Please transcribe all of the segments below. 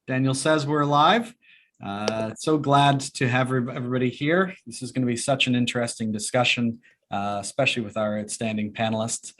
Daniel says we're live. So glad to have everybody here. This is going to be such an interesting discussion, especially with our outstanding panelists.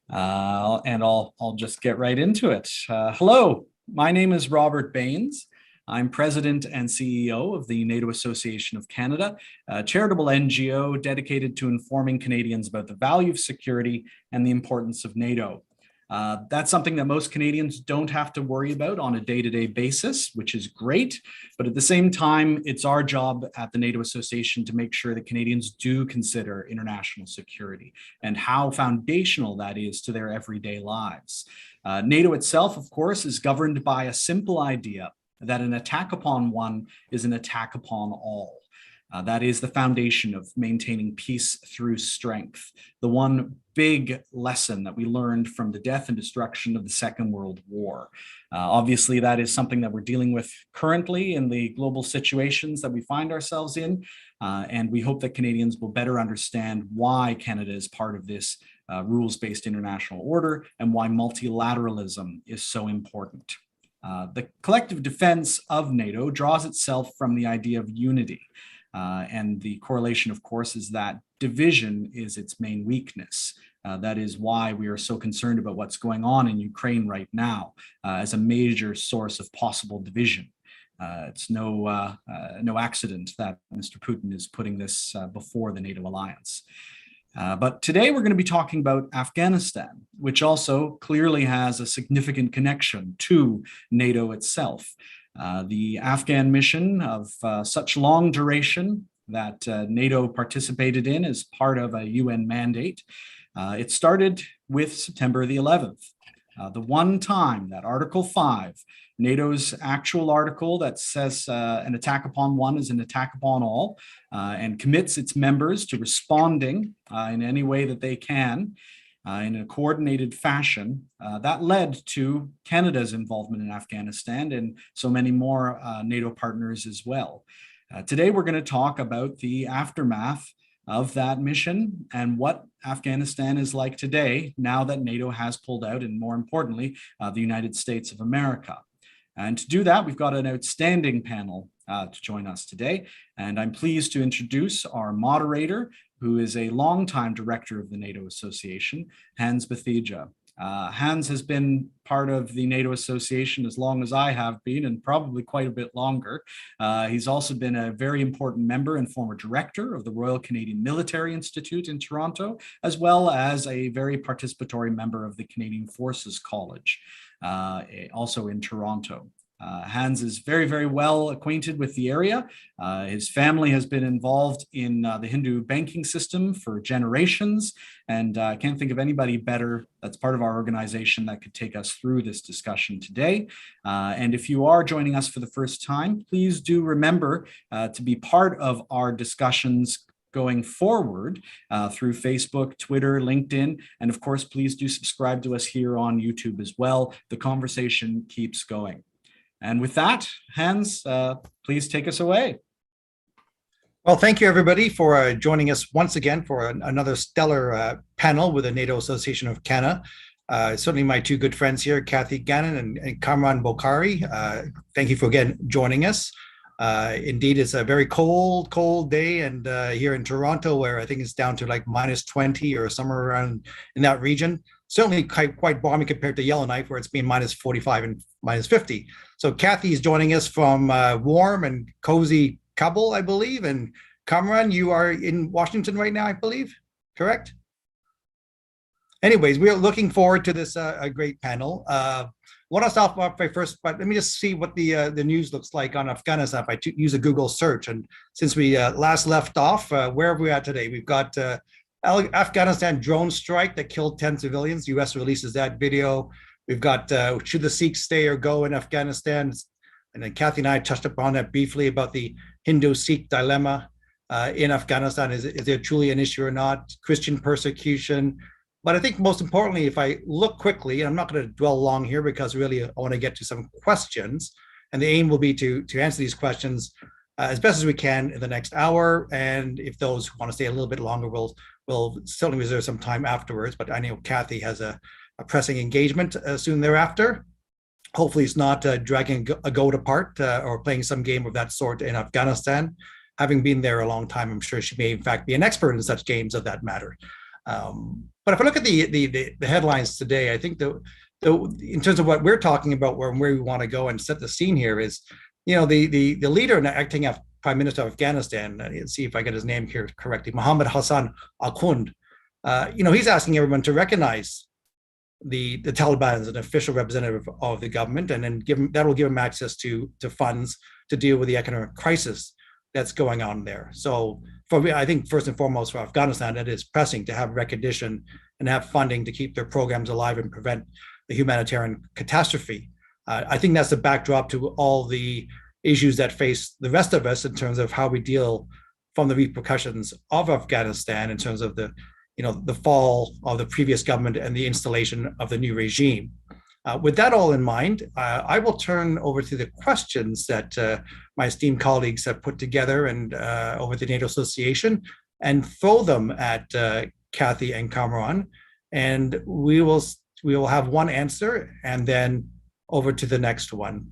And I'll just get right into it. Hello, my name is Robert Baines. I'm President and CEO of the NATO Association of Canada, a charitable NGO dedicated to informing Canadians about the value of security and the importance of NATO. That's something that most Canadians don't have to worry about on a day-to-day basis, which is great. But at the same time, it's our job at the NATO Association to make sure that Canadians do consider international security and how foundational that is to their everyday lives. NATO itself, of course, is governed by a simple idea that an attack upon one is an attack upon all. That is the foundation of maintaining peace through strength. The one big lesson that we learned from the death and destruction of the Second World War. Obviously, that is something that we're dealing with currently in the global situations that we find ourselves in. And we hope that Canadians will better understand why Canada is part of this rules-based international order and why multilateralism is so important. The collective defense of NATO draws itself from the idea of unity. And the correlation, of course, is that division is its main weakness. That is why we are so concerned about what's going on in Ukraine right now as a major source of possible division. It's no accident that Mr. Putin is putting this before the NATO alliance. But today we're going to be talking about Afghanistan, which also clearly has a significant connection to NATO itself. The Afghan mission of such long duration that NATO participated in as part of a UN mandate. It started with September the 11th, the one time that Article 5, NATO's actual article that says an attack upon one is an attack upon all, and commits its members to responding in any way that they can in a coordinated fashion. That led to Canada's involvement in Afghanistan and so many more NATO partners as well. Today, we're going to talk about the aftermath of that mission and what Afghanistan is like today, now that NATO has pulled out, and more importantly, the United States of America. And to do that, we've got an outstanding panel to join us today. And I'm pleased to introduce our moderator, who is a longtime director of the NATO Association, Hans Bethija. Hans has been part of the NATO Association as long as I have been, and probably quite a bit longer. He's also been a very important member and former director of the Royal Canadian Military Institute in Toronto, as well as a very participatory member of the Canadian Forces College, also in Toronto. Hans is very, very well acquainted with the area. His family has been involved in the Hindu banking system for generations, and I can't think of anybody better that's part of our organization that could take us through this discussion today. And if you are joining us for the first time, please do remember to be part of our discussions going forward through Facebook, Twitter, LinkedIn, and of course, please do subscribe to us here on YouTube as well. The conversation keeps going. And with that, Hans, please take us away. Well, thank you, everybody, for joining us once again for another stellar panel with the NATO Association of Canada. Certainly my two good friends here, Kathy Gannon and Kamran Bokhari. Thank you for again joining us. Indeed, it's a very cold day, and here in Toronto, where I think it's down to like -20 or somewhere around in that region. Certainly quite balmy compared to Yellowknife, where it's been -45 and -50. So Kathy is joining us from warm and cozy Kabul, I believe. And Kamran, you are in Washington right now, I believe, correct? Anyways, we are looking forward to this great panel. I want to start off by first, but let me just see what the news looks like on Afghanistan if I use a Google search. And since we last left off, where are we at today? We've got Afghanistan drone strike that killed 10 civilians. U.S. releases that video. We've got should the Sikhs stay or go in Afghanistan? And then Kathy and I touched upon that briefly about the Hindu-Sikh dilemma in Afghanistan. Is there truly an issue or not? Christian persecution. But I think most importantly, if I look quickly, and I'm not going to dwell long here because really I want to get to some questions. And the aim will be to answer these questions as best as we can in the next hour. And if those want to stay a little bit longer, we'll certainly reserve some time afterwards. But I know Kathy has a pressing engagement soon thereafter. hopefully it's not dragging a goat apart or playing some game of that sort in Afghanistan. Having been there a long time, I'm sure she may in fact be an expert in such games of that matter. But if I look at the headlines today, I think in terms of what we're talking about, where we want to go and set the scene here is, the leader and acting Prime Minister of Afghanistan, let's see if I get his name here correctly, Mohammed Hassan Akhund, he's asking everyone to recognize the Taliban as an official representative of the government, and then that will give him access to funds to deal with the economic crisis that's going on there. So I think first and foremost for Afghanistan, it is pressing to have recognition and have funding to keep their programs alive and prevent the humanitarian catastrophe. I think that's the backdrop to all the issues that face the rest of us in terms of how we deal from the repercussions of Afghanistan in terms of the fall of the previous government and the installation of the new regime. With that all in mind, I will turn over to the questions that my esteemed colleagues have put together and over the NATO Association, and throw them at Kathy and Kamran, and we will have one answer and then over to the next one.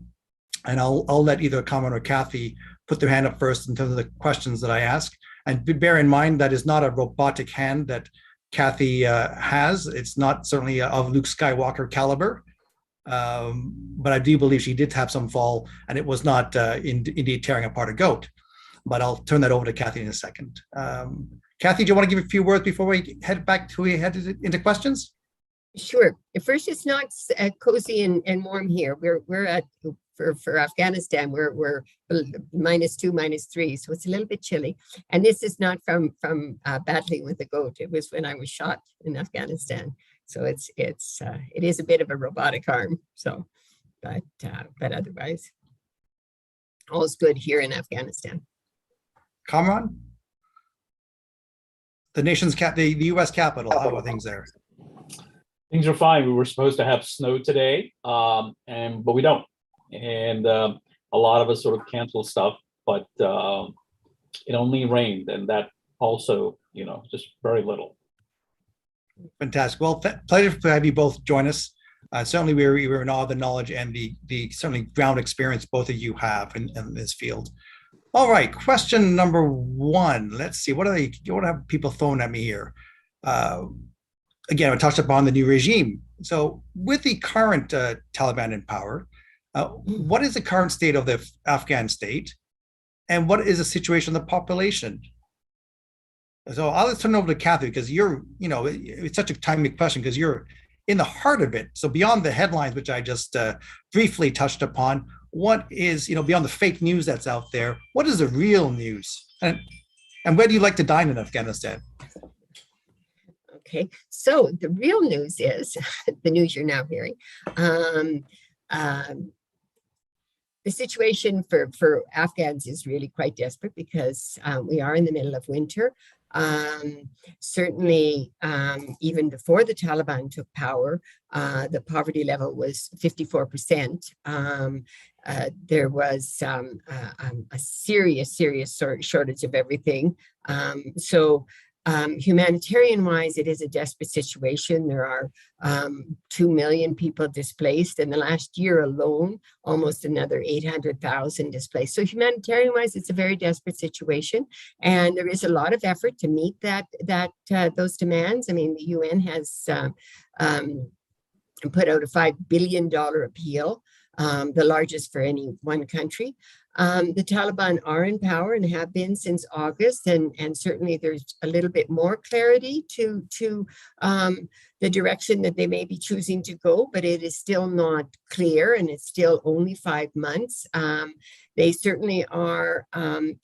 And I'll let either Kamran or Kathy put their hand up first in terms of the questions that I ask. And bear in mind that is not a robotic hand that Kathy has. It's not certainly of Luke Skywalker caliber. But I do believe she did have some fall, and it was not indeed tearing apart a goat. But I'll turn that over to Kathy in a second. Kathy, do you want to give a few words before we head into questions? Sure. At first, it's not cozy and warm here. We're at for Afghanistan. We're -2, -3, so it's a little bit chilly. And this is not from battling with the goat. It was when I was shot in Afghanistan. So it is a bit of a robotic arm. So, but otherwise, all's good here in Afghanistan. Kamran, the nation's the U.S. capital. How are things there? Things are fine. We were supposed to have snow today, but we don't. And a lot of us sort of canceled stuff, but it only rained, and that also, just very little. Fantastic. Well, pleasure to have you both join us. Certainly, we were in awe of the knowledge and the certainly ground experience both of you have in this field. All right, question number one. Let's see. What have people thrown at me here? Again, I touched upon the new regime. So, with the current Taliban in power, what is the current state of the Afghan state, and what is the situation of the population? So I'll just turn it over to Kathy, because it's such a timely question because you're in the heart of it. So beyond the headlines, which I just briefly touched upon, what is, beyond the fake news that's out there, what is the real news? And where do you like to dine in Afghanistan? Okay, so the real news is, the news you're now hearing, the situation for Afghans is really quite desperate because we are in the middle of winter. Certainly, even before the Taliban took power, the poverty level was 54%. There was a serious shortage of everything. Humanitarian-wise, it is a desperate situation. There are 2 million people displaced. In the last year alone, almost another 800,000 displaced. So humanitarian-wise, it's a very desperate situation, and there is a lot of effort to meet those demands. I mean, the UN has put out a $5 billion appeal, the largest for any one country. The Taliban are in power and have been since August, and certainly there's a little bit more clarity to the direction that they may be choosing to go, but it is still not clear, and it's still only 5 months. They certainly are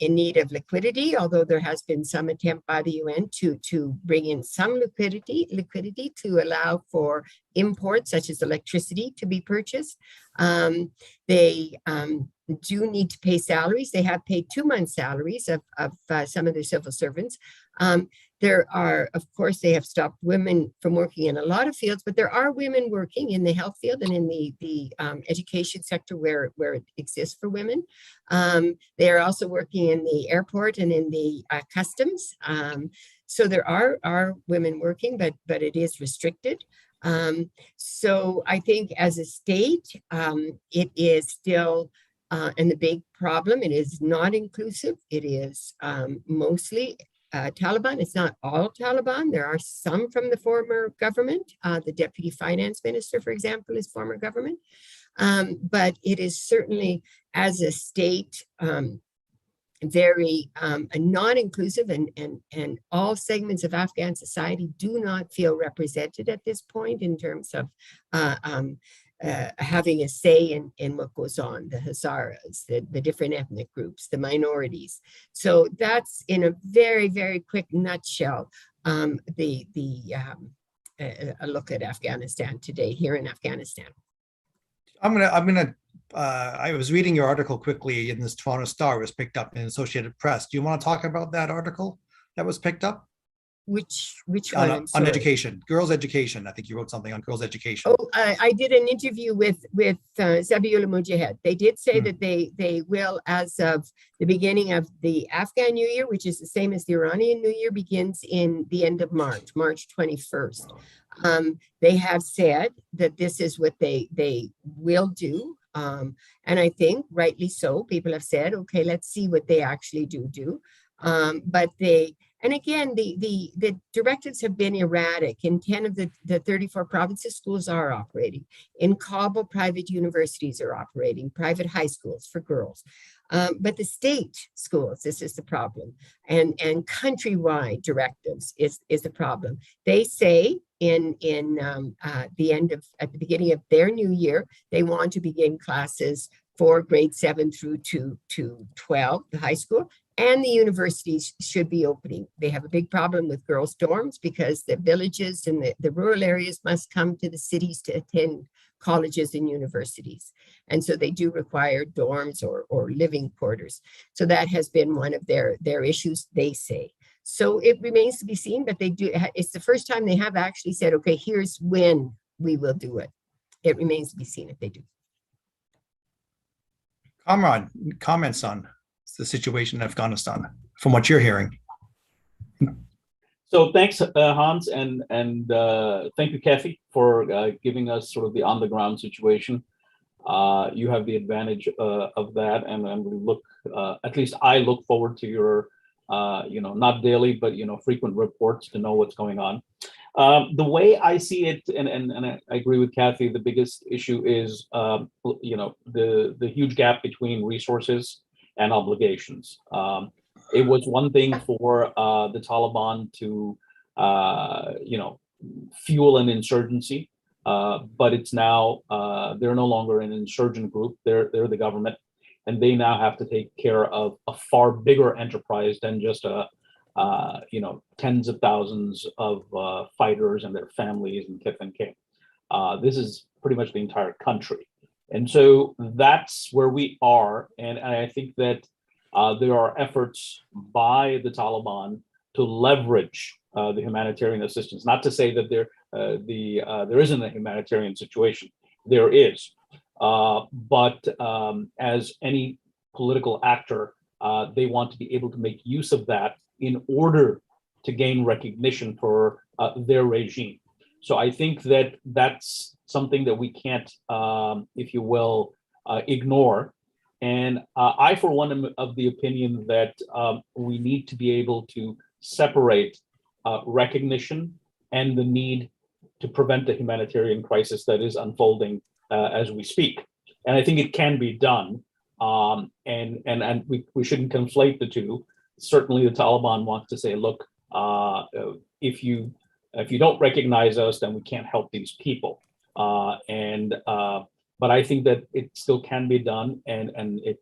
in need of liquidity, although there has been some attempt by the UN to bring in some liquidity to allow for imports such as electricity to be purchased. They do need to pay salaries. They have paid 2 months' salaries of some of their civil servants. There are, of course, they have stopped women from working in a lot of fields, but there are women working in the health field and in the education sector where it exists for women. They are also working in the airport and in the customs. So there are women working, but it is restricted. So I think as a state, it is still, and the big problem, it is not inclusive. It is mostly Taliban. It's not all Taliban. There are some from the former government. The deputy finance minister, for example, is former government. But it is certainly, as a state, very non-inclusive, and all segments of Afghan society do not feel represented at this point in terms of having a say in what goes on, the Hazaras, the different ethnic groups, the minorities. So that's, in a very, very quick nutshell, a look at Afghanistan today, here in Afghanistan. I was reading your article quickly in this Toronto Star. It was picked up in Associated Press. Do you want to talk about that article that was picked up? Which one? On education, girls' education. I think you wrote something on girls' education. Oh, I did an interview with Zabiullah Mujahid. They did say that they will, as of the beginning of the Afghan New Year, which is the same as the Iranian New Year, begins in the end of March 21st. They have said that this is what they will do. And I think rightly so, people have said, okay, let's see what they actually do. But and again, the directives have been erratic. In 10 of the 34 provinces, schools are operating. In Kabul, private universities are operating, private high schools for girls. But the state schools, this is the problem. And countrywide directives is the problem. They say at the beginning of their new year, they want to begin classes for grade 7 through to 12, the high school, and the universities should be opening. They have a big problem with girls' dorms because the villages and the rural areas must come to the cities to attend colleges and universities. And so they do require dorms or living quarters. So that has been one of their issues, they say. So it remains to be seen, but they do. It's the first time they have actually said, okay, here's when we will do it. It remains to be seen if they do. Kamran, comments on the situation in Afghanistan from what you're hearing? So thanks, Hans, and thank you, Kathy, for giving us sort of the on-the-ground situation. You have the advantage of that, and we look, at least I look forward to your, not daily, but frequent reports to know what's going on. The way I see it, and I agree with Kathy, the biggest issue is, the huge gap between resources and obligations. It was one thing for the Taliban to, fuel an insurgency, but it's now, they're no longer an insurgent group, they're the government, and they now have to take care of a far bigger enterprise than just tens of thousands of fighters and their families and kith and kin. This is pretty much the entire country. And so that's where we are. And I think that there are efforts by the Taliban to leverage the humanitarian assistance. Not to say that there isn't a humanitarian situation. There is. But as any political actor, they want to be able to make use of that in order to gain recognition for their regime. So I think that that's something that we can't, if you will, ignore. And I, for one, am of the opinion that we need to be able to separate recognition and the need to prevent the humanitarian crisis that is unfolding as we speak. And I think it can be done. And we shouldn't conflate the two. Certainly the Taliban wants to say, look, if you don't recognize us, then we can't help these people. But I think that it still can be done, and it,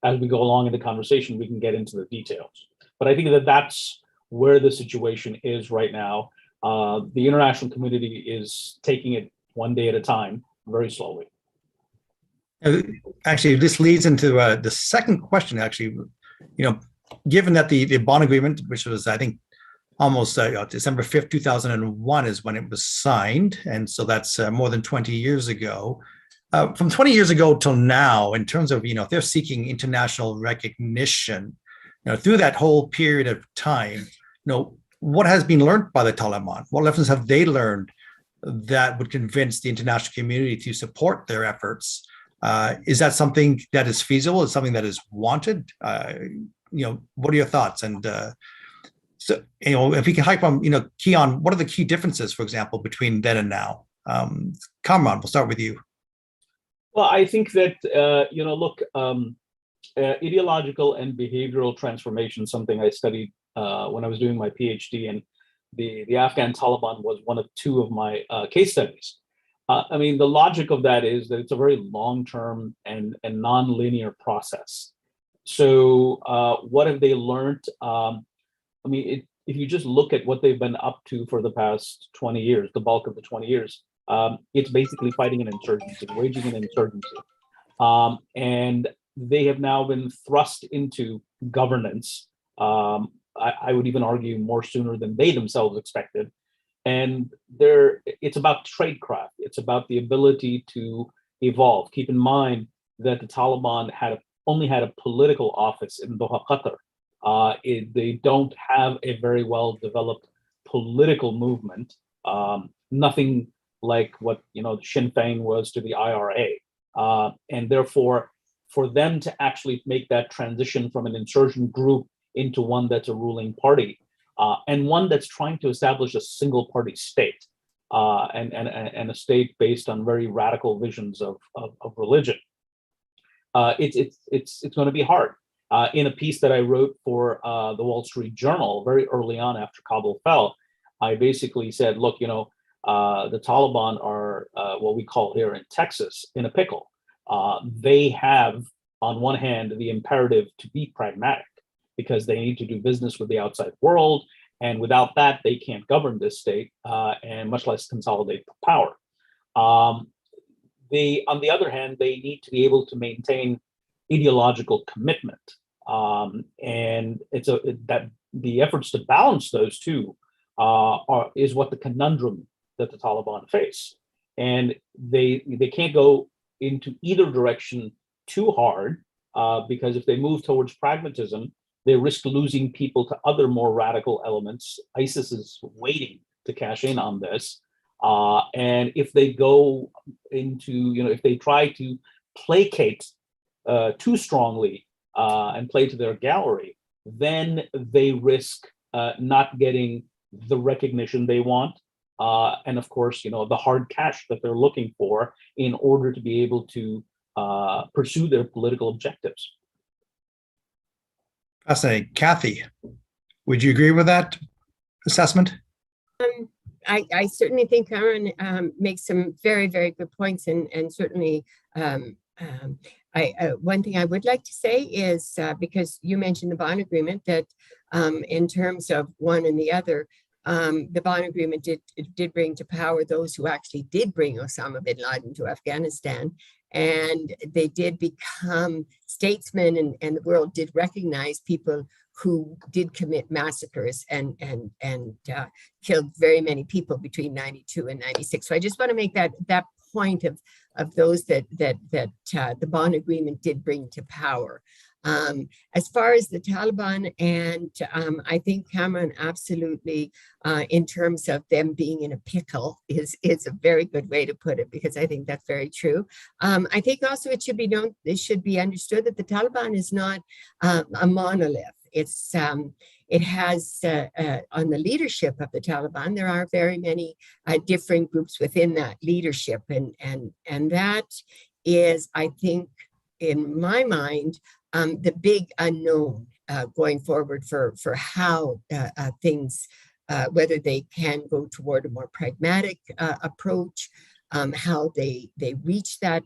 as we go along in the conversation, we can get into the details. But I think that that's where the situation is right now. The international community is taking it one day at a time, very slowly. Actually, this leads into the second question. Actually, given that the bond agreement, which was, I think, almost December 5th, 2001 is when it was signed. And so that's more than 20 years ago. From 20 years ago till now, in terms of, if they're seeking international recognition, through that whole period of time, what has been learned by the Taliban? What lessons have they learned that would convince the international community to support their efforts. Is that something that is feasible? Is something that is wanted? What are your thoughts? And so, if we can hype on, key on what are the key differences, for example, between then and now? Kamran, we'll start with you. Well, I think that, ideological and behavioral transformation, something I studied when I was doing my PhD, and the Afghan Taliban was one of two of my case studies. The logic of that is that it's a very long-term and non-linear process. So what have they learned? If you just look at what they've been up to for the past 20 years, the bulk of the 20 years, it's basically fighting an insurgency, waging an insurgency. And they have now been thrust into governance. I would even argue more sooner than they themselves expected. And it's about tradecraft. It's about the ability to evolve. Keep in mind that the Taliban only had a political office in Doha, Qatar. They don't have a very well-developed political movement. Nothing like what Sinn Féin was to the IRA. And therefore, for them to actually make that transition from an insurgent group into one that's a ruling party, and one that's trying to establish a single party state, and a state based on very radical visions of religion, it's going to be hard. In a piece that I wrote for the Wall Street Journal very early on after Kabul fell, I basically said, look, the Taliban are what we call here in Texas in a pickle. They have, on one hand, the imperative to be pragmatic because they need to do business with the outside world. And without that, they can't govern this state and much less consolidate power. On the other hand, they need to be able to maintain ideological commitment. And that the efforts to balance those two is what the conundrum that the Taliban face. And they can't go into either direction too hard, because if they move towards pragmatism, they risk losing people to other more radical elements. ISIS is waiting to cash in on this. And if they go into, if they try to placate too strongly and play to their gallery, then they risk not getting the recognition they want. And of course, the hard cash that they're looking for in order to be able to pursue their political objectives. Fascinating. Kathy, would you agree with that assessment? I certainly think Kamran makes some very, very good points, and certainly one thing I would like to say is, because you mentioned the Bonn Agreement, that in terms of one and the other, the Bonn Agreement did bring to power those who actually did bring Osama bin Laden to Afghanistan. And they did become statesmen, and the world did recognize people who did commit massacres and killed very many people between 92 and 96. So I just want to make that point of those that the Bonn Agreement did bring to power. As far as the Taliban, and I think Kamran absolutely, in terms of them being in a pickle, is a very good way to put it, because I think that's very true. I think also it should be understood that the Taliban is not a monolith. It has on the leadership of the Taliban, there are very many different groups within that leadership, and that is, I think, in my mind, the big unknown going forward for how things, whether they can go toward a more pragmatic approach, how they reach that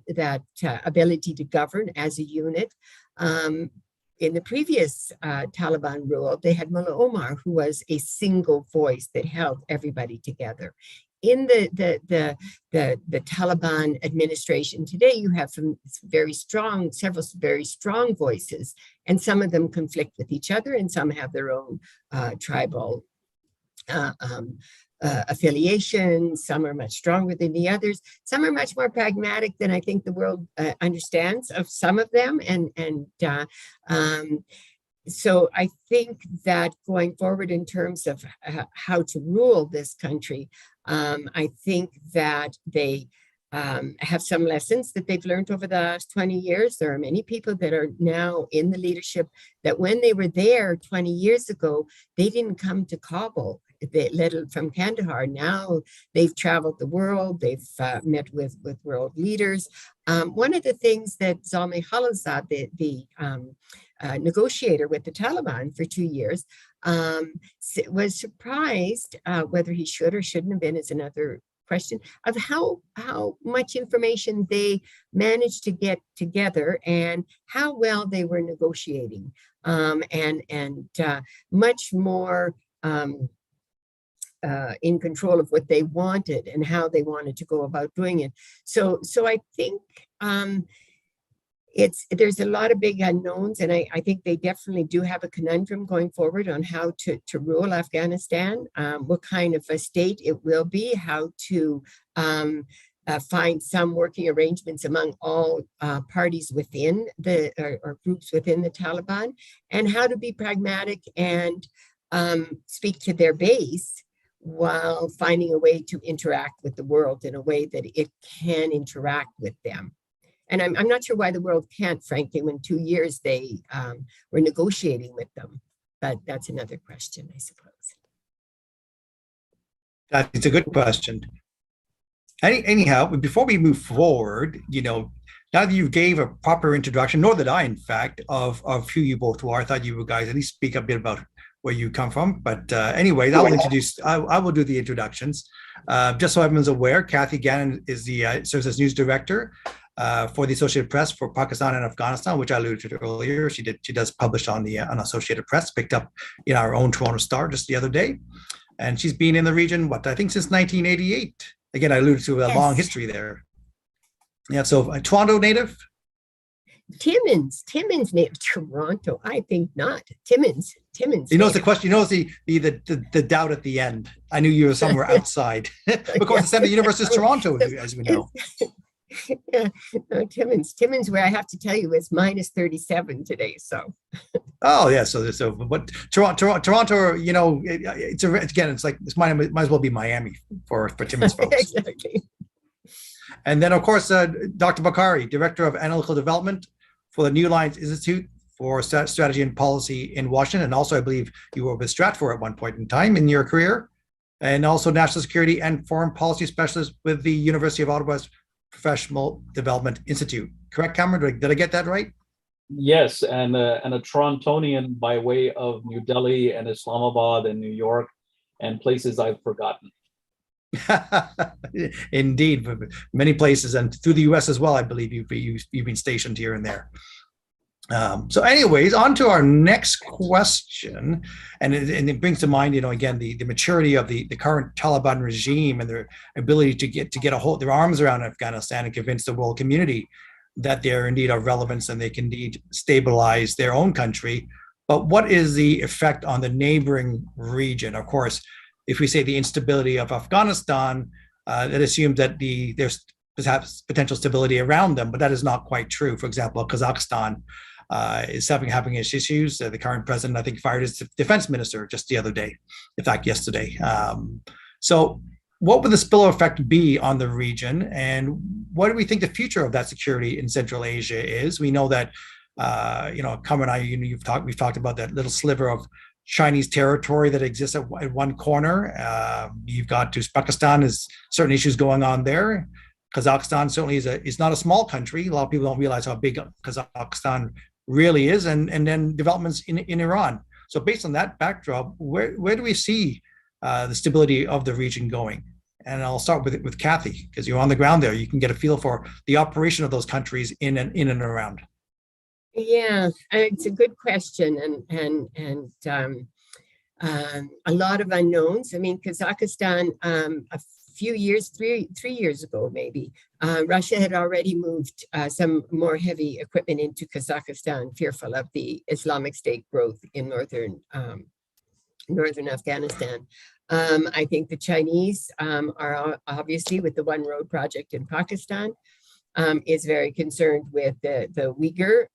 ability to govern as a unit. In the previous Taliban rule, they had Mullah Omar, who was a single voice that held everybody together. In the Taliban administration today, you have several very strong voices, and some of them conflict with each other, and some have their own tribal affiliations. Some are much stronger than the others. Some are much more pragmatic than I think the world understands of some of them, so I think that going forward in terms of how to rule this country, I think that they have some lessons that they've learned over the last 20 years. There are many people that are now in the leadership that when they were there 20 years ago, they didn't come to Kabul, from Kandahar. Now they've traveled the world, they've met with world leaders. One of the things that Zalmay Khalilzad, the negotiator with the Taliban for 2 years, was surprised, whether he should or shouldn't have been is another question, of how much information they managed to get together and how well they were negotiating, and much more in control of what they wanted and how they wanted to go about doing it. So I think there's a lot of big unknowns, and I think they definitely do have a conundrum going forward on how to rule Afghanistan, what kind of a state it will be, how to find some working arrangements among all parties within or groups within the Taliban, and how to be pragmatic and speak to their base while finding a way to interact with the world in a way that it can interact with them. And I'm not sure why the world can't, frankly, when 2 years they were negotiating with them. But that's another question, I suppose. That's a good question. Anyhow, before we move forward, now that you gave a proper introduction, nor did I, in fact, of who you both are, I thought you guys at least speak a bit about where you come from. But anyways, I will do the introductions. Just so everyone's aware, Kathy Gannon is serves as news director for the Associated Press for Pakistan and Afghanistan, which I alluded to earlier. She does publish on the Associated Press, picked up in our own Toronto Star just the other day. And she's been in the region, I think since 1988. Again, I alluded to a long history there. Yeah, so a Toronto native? Timmins native. Toronto, I think not. Timmins. You know, it's the question, the doubt at the end. I knew you were somewhere outside. Of course, the University of Toronto, as we know. Yeah, no, Timmins, where I have to tell you, is minus 37 today. So. Oh yeah, but Toronto, it's might as well be Miami for Timmins folks. Exactly. And then of course, Dr. Bokhari, Director of Analytical Development for the Newlines Institute for Strategy and Policy in Washington, and also I believe you were with Stratfor at one point in time in your career, and also National Security and Foreign Policy Specialist with the University of Ottawa's Professional Development Institute. Correct, Kamran? Did I get that right? Yes, and a Torontonian by way of New Delhi and Islamabad and New York and places I've forgotten. Indeed, many places, and through the U.S. as well. I believe you've been stationed here and there. So anyways, on to our next question, and it brings to mind, again, the maturity of the current Taliban regime and their ability to get their arms around Afghanistan and convince the world community that they're indeed of relevance and they can indeed stabilize their own country. But what is the effect on the neighboring region? Of course, if we say the instability of Afghanistan, that assumes that there's perhaps potential stability around them, but that is not quite true. For example, Kazakhstan is having its issues. The current president, I think, fired his defense minister just the other day, in fact, yesterday. So what would the spillover effect be on the region? And what do we think the future of that security in Central Asia is? We know that, Kamran and I, we've talked about that little sliver of Chinese territory that exists at one corner. You've got Uzbekistan, has certain issues going on there. Kazakhstan certainly is not a small country. A lot of people don't realize how big Kazakhstan really is, and then developments in Iran. So based on that backdrop, where do we see the stability of the region going? And I'll start with Kathy, because you're on the ground there. You can get a feel for the operation of those countries in and around. Yeah, it's a good question, and a lot of unknowns. I mean, Kazakhstan, a few years, three years ago, maybe, Russia had already moved some more heavy equipment into Kazakhstan, fearful of the Islamic State growth in northern Afghanistan. I think the Chinese are obviously with the One Road project in Pakistan. is very concerned with the Uyghur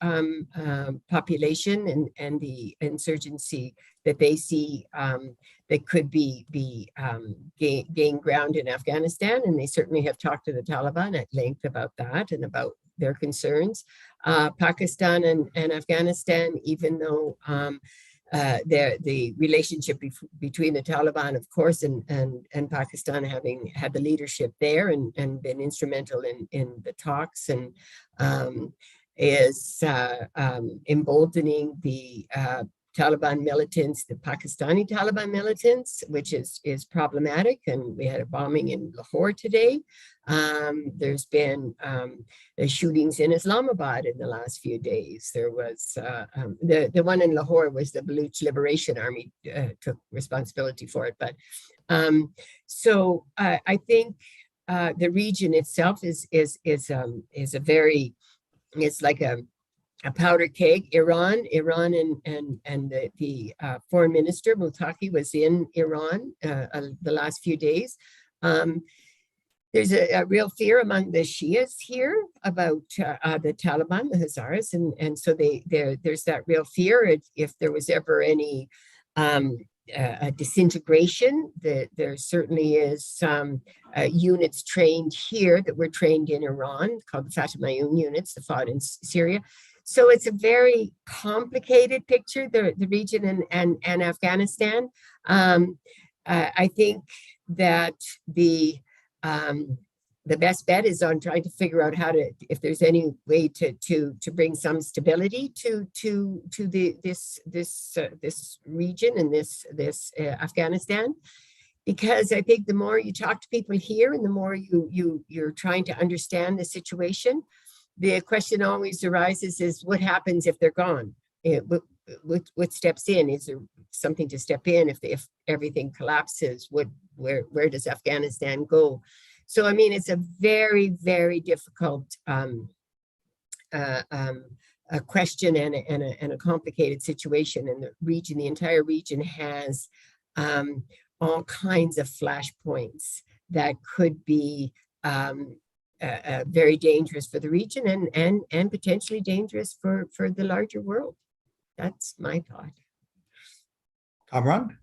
population and the insurgency that they see that could gain ground in Afghanistan. And they certainly have talked to the Taliban at length about that and about their concerns. Pakistan and Afghanistan, even though the relationship between the Taliban, of course, and Pakistan having had the leadership there and been instrumental in the talks and is emboldening the Taliban militants, the Pakistani Taliban militants, which is problematic. And we had a bombing in Lahore today. There's been shootings in Islamabad in the last few days. There was the one in Lahore was the Baluch Liberation Army took responsibility for it. But so I think the region itself is a very, it's like a powder keg. Iran and the foreign minister Mutaki was in Iran the last few days. There's a real fear among the Shias here about the Taliban, the Hazaras, and so there's that real fear if there was ever any a disintegration. There certainly is some units trained here that were trained in Iran called the Fatah-Mayun units that fought in Syria. So it's a very complicated picture, the region and Afghanistan. I think that the best bet is on trying to figure out how to, if there's any way to bring some stability to this region and this Afghanistan, because I think the more you talk to people here and the more you're trying to understand the situation, the question always arises is what happens if they're gone? What steps in? Is there something to step in if everything collapses? Where does Afghanistan go? So I mean, it's a very, very difficult a question and a complicated situation. And the region, the entire region has all kinds of flashpoints that could be very dangerous for the region and potentially dangerous for the larger world. That's my thought. Kamran?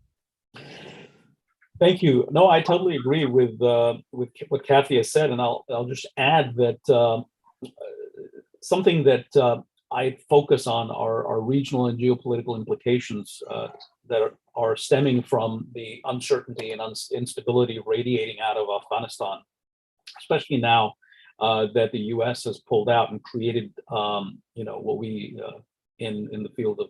Thank you. No, I totally agree with what Kathy has said, and I'll just add that something that I focus on are regional and geopolitical implications that are stemming from the uncertainty and instability radiating out of Afghanistan, especially now that the U.S. has pulled out and created, what we in the field of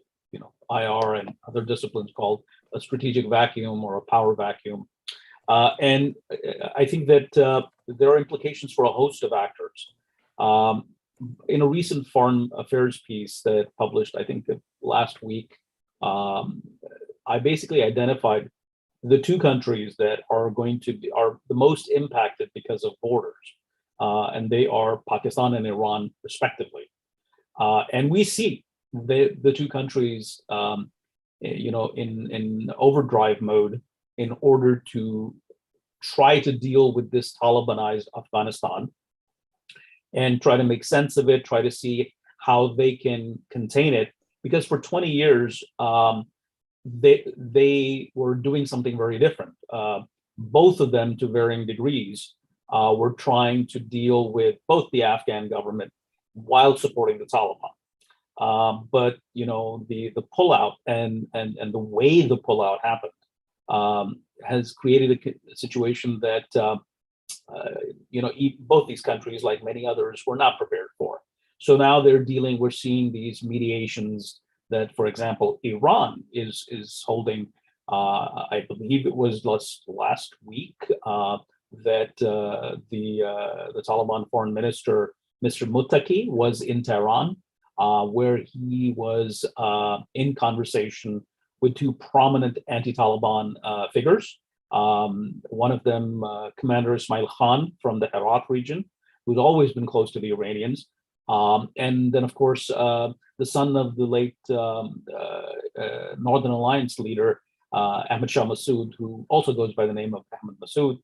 IR and other disciplines called a strategic vacuum or a power vacuum. And I think that there are implications for a host of actors. In a recent foreign affairs piece that published, I think last week, I basically identified the two countries that are the most impacted because of borders, and they are Pakistan and Iran, respectively. And we see the two countries, in overdrive mode in order to try to deal with this Talibanized Afghanistan and try to make sense of it, try to see how they can contain it. Because for 20 years, they were doing something very different. Both of them, to varying degrees, were trying to deal with both the Afghan government while supporting the Taliban. But the pullout and the way the pullout happened has created a situation that both these countries, like many others, were not prepared for. So now we're seeing these mediations that, for example, Iran is holding. I believe it was last week that the Taliban foreign minister, Mr. Muttaqi, was in Tehran, where he was in conversation with two prominent anti-Taliban figures. One of them, Commander Ismail Khan from the Herat region, who's always been close to the Iranians. And then, of course, the son of the late Northern Alliance leader, Ahmad Shah Massoud, who also goes by the name of Ahmad Massoud.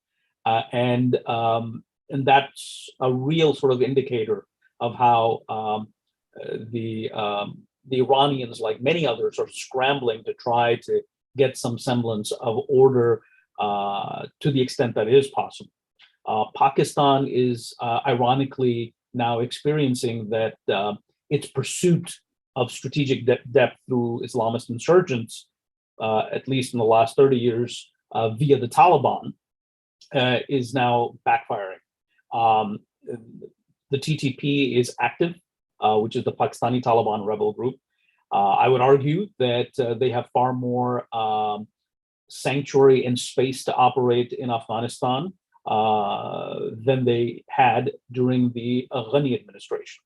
And and that's a real sort of indicator of how the Iranians, like many others, are scrambling to try to get some semblance of order to the extent that it is possible. Pakistan is ironically now experiencing that its pursuit of strategic depth through Islamist insurgents, at least in the last 30 years, via the Taliban, is now backfiring. The TTP is active, which is the Pakistani Taliban rebel group. I would argue that they have far more sanctuary and space to operate in Afghanistan than they had during the Ghani administration.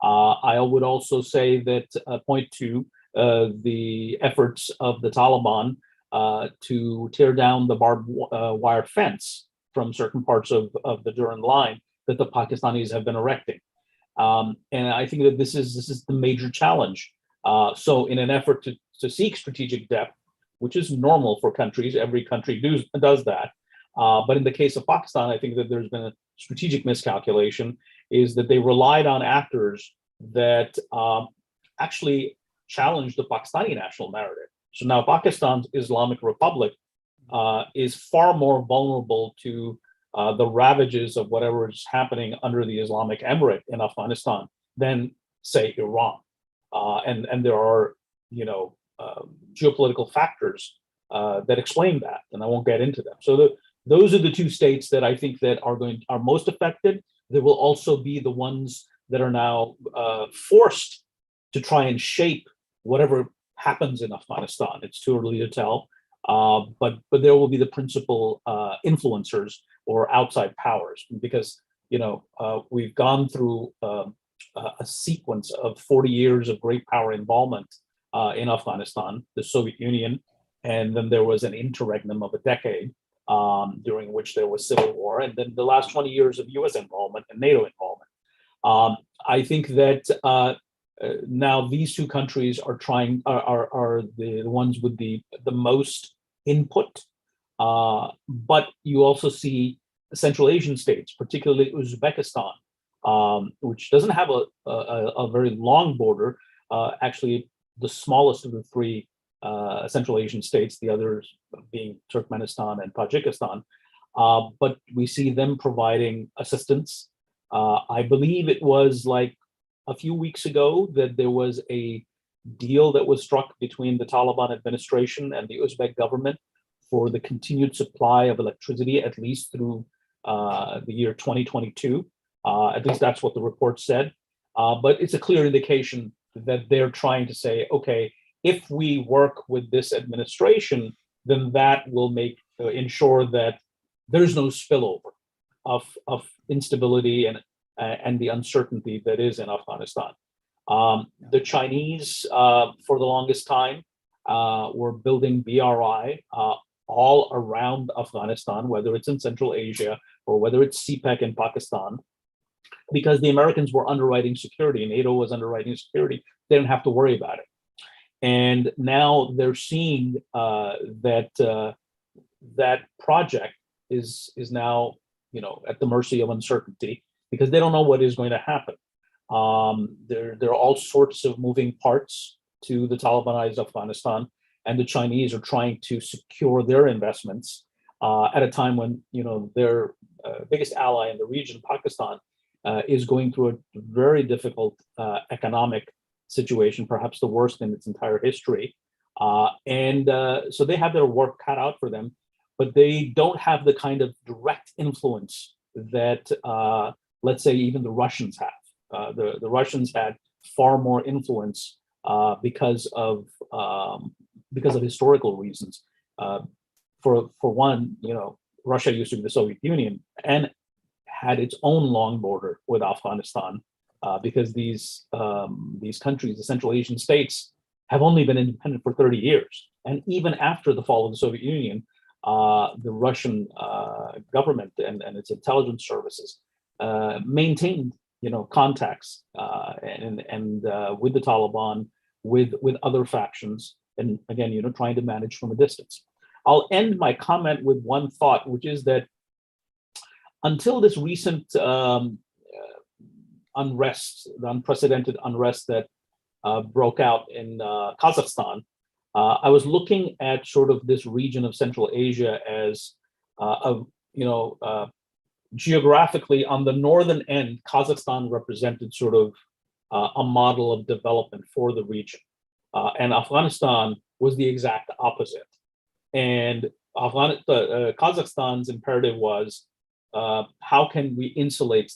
I would also say that point to the efforts of the Taliban to tear down the barbed wire fence from certain parts of the Durand line that the Pakistanis have been erecting. And I think that this is the major challenge. So in an effort to seek strategic depth, which is normal for countries, every country does that. But in the case of Pakistan, I think that there's been a strategic miscalculation, is that they relied on actors that actually challenged the Pakistani national narrative. So now Pakistan's Islamic Republic is far more vulnerable to the ravages of whatever is happening under the Islamic Emirate in Afghanistan than, say, Iran. And there are, geopolitical factors that explain that, and I won't get into them. So those are the two states that I think that are most affected. There will also be the ones that are now forced to try and shape whatever happens in Afghanistan. It's too early to tell, but there will be the principal influencers or outside powers, because we've gone through a sequence of 40 years of great power involvement in Afghanistan, the Soviet Union, and then there was an interregnum of a decade during which there was civil war, and then the last 20 years of U.S. involvement and NATO involvement. I think that now these two countries are the ones with the most input, but you also see Central Asian states, particularly Uzbekistan, which doesn't have a very long border, actually the smallest of the three Central Asian states, the others being Turkmenistan and Tajikistan. But we see them providing assistance. I believe it was like a few weeks ago that there was a deal that was struck between the Taliban administration and the Uzbek government for the continued supply of electricity, at least through the year 2022. At least that's what the report said. But it's a clear indication that they're trying to say, okay, if we work with this administration, then that will ensure that there's no spillover of instability and the uncertainty that is in Afghanistan. The Chinese, for the longest time, were building BRI all around Afghanistan, whether it's in Central Asia or whether it's CPEC in Pakistan, because the Americans were underwriting security, NATO was underwriting security. They didn't have to worry about it. And now they're seeing that that project is now at the mercy of uncertainty, because they don't know what is going to happen. There are all sorts of moving parts to the Talibanized Afghanistan, and the Chinese are trying to secure their investments at a time when their biggest ally in the region, Pakistan, is going through a very difficult economic situation, perhaps the worst in its entire history. So they have their work cut out for them, but they don't have the kind of direct influence that, let's say, even the Russians have. The Russians had far more influence because of historical reasons. For one, Russia used to be the Soviet Union and had its own long border with Afghanistan, because these countries, the Central Asian states, have only been independent for 30 years. And even after the fall of the Soviet Union, the Russian government and its intelligence services maintained, contacts and with the Taliban, with other factions, and again, trying to manage from a distance. I'll end my comment with one thought, which is that until this recent unrest, the unprecedented unrest that broke out in Kazakhstan, I was looking at sort of this region of Central Asia as geographically on the northern end, Kazakhstan represented sort of a model of development for the region. And Afghanistan was the exact opposite. And Kazakhstan's imperative was, how can we insulate,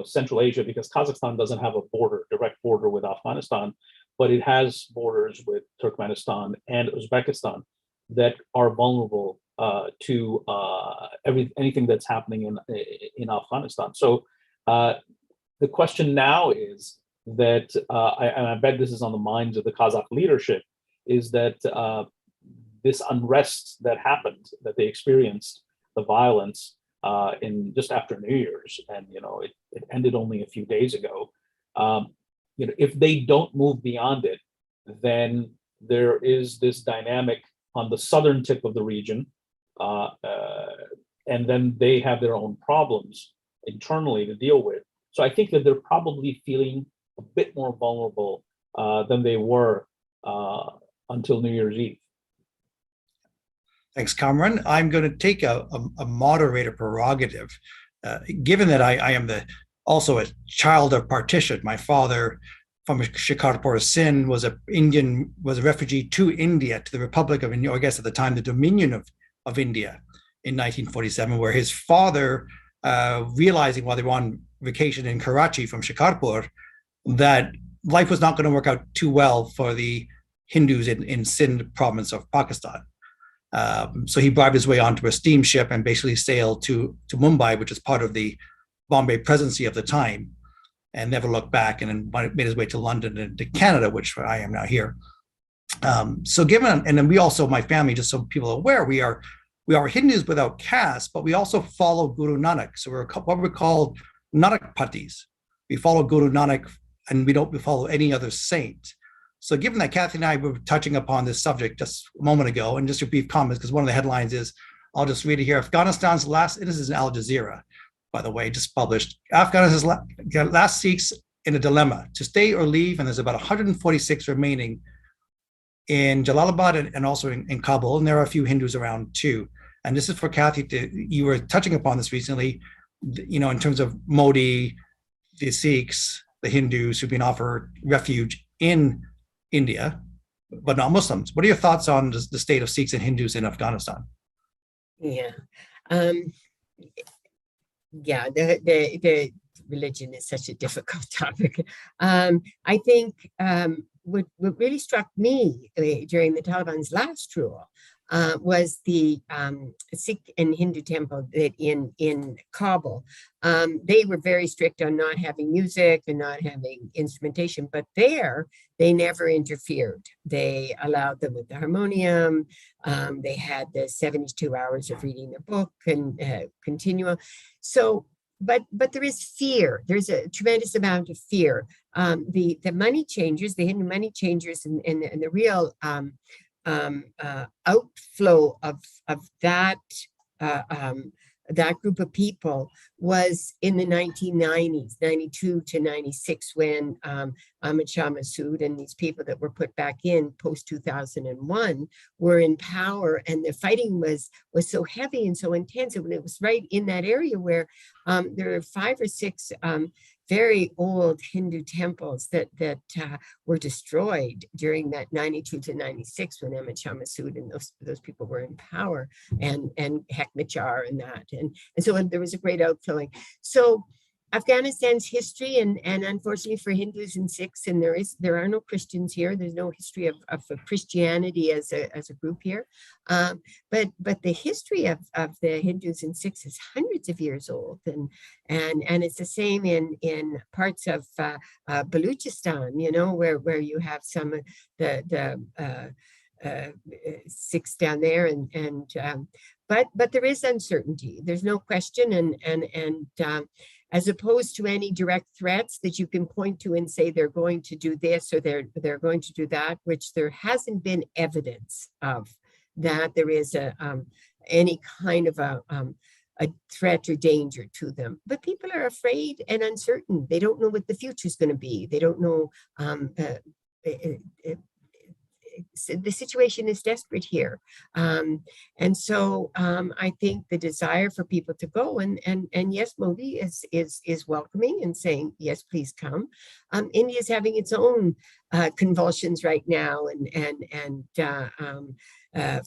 Central Asia, because Kazakhstan doesn't have a direct border with Afghanistan, but it has borders with Turkmenistan and Uzbekistan that are vulnerable to anything that's happening in Afghanistan. So the question now is that, and I bet this is on the minds of the Kazakh leadership, is that this unrest that happened, that they experienced, the violence in just after New Year's, and it ended only a few days ago. If they don't move beyond it, then there is this dynamic on the southern tip of the region, and then they have their own problems internally to deal with. So I think that they're probably feeling a bit more vulnerable than they were until New Year's Eve. Thanks, Kamran. I'm going to take a moderator prerogative, given that I am also a child of partition. My father, from Shikarpur, Sindh, was a refugee to India, to the Republic of India, or I guess at the time the Dominion of India, in 1947, where his father, realizing while they were on vacation in Karachi from Shikarpur, that life was not going to work out too well for the Hindus in Sindh province of Pakistan. So he bribed his way onto a steamship and basically sailed to Mumbai, which is part of the Bombay Presidency of the time, and never looked back, and then made his way to London and to Canada, which I am now here. So given, and then we also, my family, just so people are aware, we are Hindus without caste, but we also follow Guru Nanak. So we're what we call Nanakpatis. We follow Guru Nanak, and we don't follow any other saint. So given that Kathy and I were touching upon this subject just a moment ago, and just a brief comments, because one of the headlines is, I'll just read it here, Afghanistan's last, this is in Al Jazeera, by the way, just published, Afghanistan's last Sikhs in a dilemma, to stay or leave, and there's about 146 remaining in Jalalabad and also in Kabul, and there are a few Hindus around too. And this is for Kathy, you were touching upon this recently, in terms of Modi, the Sikhs, the Hindus who've been offered refuge in India, but not Muslims. What are your thoughts on the state of Sikhs and Hindus in Afghanistan? Yeah. The religion is such a difficult topic. I think what really struck me during the Taliban's last rule was the Sikh and Hindu temple that in Kabul. They were very strict on not having music and not having instrumentation, but there they never interfered. They allowed them with the harmonium. They had the 72 hours of reading their book and continuum. So, but there is fear. There's a tremendous amount of fear. The money changers, the Hindu money changers, and the real outflow of that group of people was in the 1990s, 92 to 96, when Ahmad Shah Massoud and these people that were put back in post 2001 were in power, and the fighting was so heavy and so intense. And it was right in that area where there are 5 or 6 very old Hindu temples that were destroyed during that 92 to 96 when Ahmad Shah Massoud and those people were in power, and Hekmatyar and that. And so there was a great outflowing. So Afghanistan's history, and unfortunately for Hindus and Sikhs, and there are no Christians here. There's no history of Christianity as a group here, but the history of the Hindus and Sikhs is hundreds of years old, and it's the same in parts of Baluchistan, where you have some of the Sikhs down there, but there is uncertainty. There's no question, and as opposed to any direct threats that you can point to and say they're going to do this or they're going to do that, which there hasn't been evidence of, that there is any kind of a threat or danger to them. But people are afraid and uncertain. They don't know what the future is going to be. They don't know. The situation is desperate here, and so I think the desire for people to go and yes, Modi is welcoming and saying yes, please come. India is having its own convulsions right now, and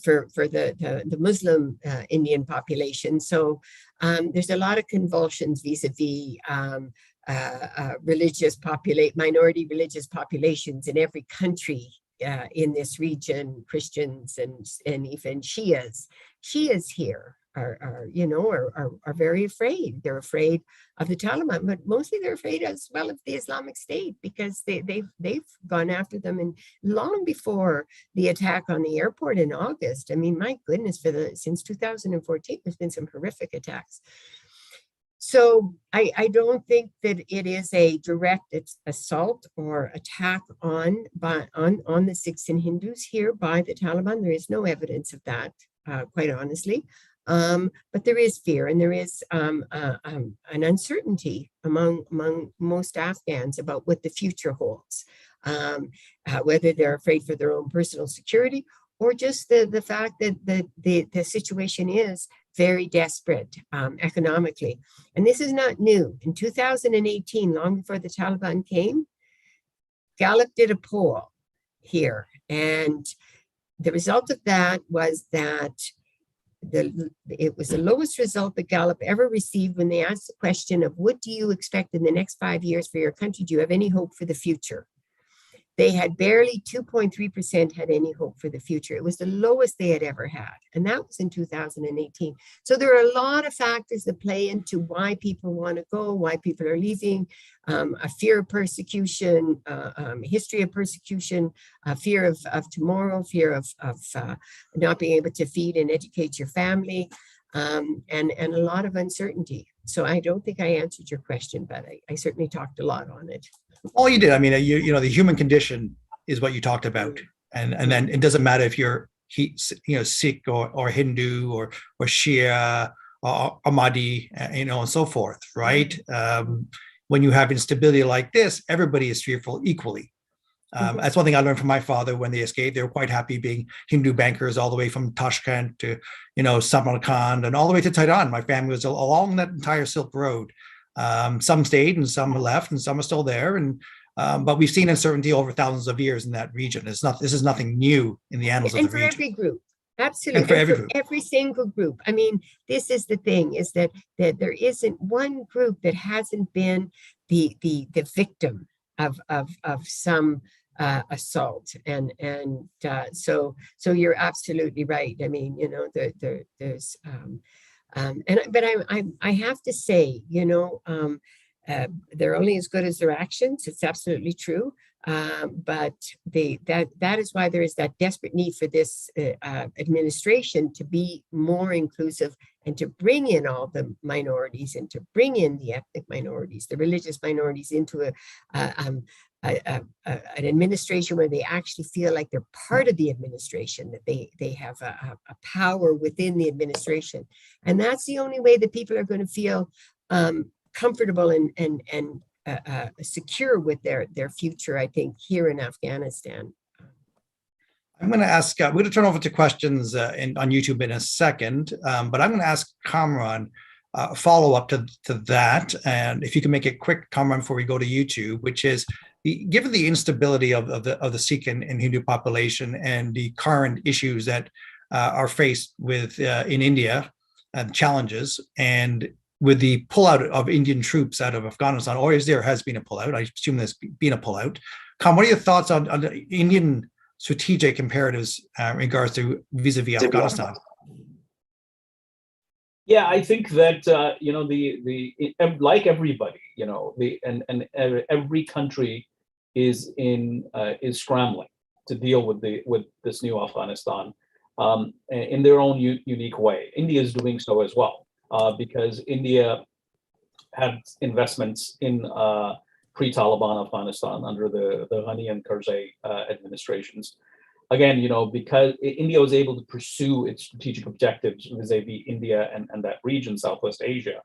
for the Muslim Indian population. So there's a lot of convulsions vis-a-vis minority religious populations in every country in this region, Christians and even Shias. Shias here are very afraid. They're afraid of the Taliban, but mostly they're afraid as well of the Islamic State, because they've gone after them, and long before the attack on the airport in August. I mean, my goodness, since 2014, there's been some horrific attacks. So I don't think that it is a direct assault or attack on the Sikhs and Hindus here by the Taliban. There is no evidence of that, quite honestly. But there is fear, and there is an uncertainty among most Afghans about what the future holds, whether they're afraid for their own personal security, or just the fact that the situation is very desperate economically. And this is not new. In 2018, long before the Taliban came, Gallup did a poll here. And the result of that was that it was the lowest result that Gallup ever received when they asked the question of, what do you expect in the next 5 years for your country? Do you have any hope for the future? They had barely 2.3% had any hope for the future. It was the lowest they had ever had. And that was in 2018. So there are a lot of factors that play into why people want to go, why people are leaving, a fear of persecution, history of persecution, fear of tomorrow, fear of not being able to feed and educate your family, and a lot of uncertainty. So I don't think I answered your question, but I certainly talked a lot on it. All you did. I mean, the human condition is what you talked about, and then it doesn't matter if you're Sikh or Hindu or Shia or Ahmadi, and so forth, right? When you have instability like this, everybody is fearful equally. That's one thing I learned from my father when they escaped. They were quite happy being Hindu bankers all the way from Tashkent to Samarkand and all the way to Tehran. My family was along that entire Silk Road. Some stayed and some left, and some are still there. But we've seen uncertainty over thousands of years in that region. This is nothing new in the annals of the region. And for every group, absolutely, and for every group, every single group. I mean, this is the thing: is that there isn't one group that hasn't been the victim of some assault, and so you're absolutely right. I mean, there's. But I have to say, they're only as good as their actions. It's absolutely true. But that is why there is that desperate need for this administration to be more inclusive and to bring in all the minorities, and to bring in the ethnic minorities, the religious minorities, into an administration where they actually feel like they're part of the administration, that they have a power within the administration. And that's the only way that people are going to feel comfortable and secure with their future, I think, here in Afghanistan. I'm going to ask, we're going to turn over to questions on YouTube in a second, but I'm going to ask Kamran a follow-up to that. And if you can make it quick, Kamran, before we go to YouTube, which is, given the instability of the Sikh and Hindu population and the current issues that are faced with in India and challenges, and with the pullout of Indian troops out of Afghanistan, or has been a pullout? I assume there's been a pullout. What are your thoughts on the Indian strategic imperatives in regards to vis-a-vis Afghanistan? Yeah, I think that like everybody, every country is scrambling to deal with this new Afghanistan in their own unique way. India is doing so as well, because India had investments in pre-Taliban Afghanistan under the Ghani and Karzai administrations. again, because India was able to pursue its strategic objectives vis-a-vis India and that region, Southwest Asia,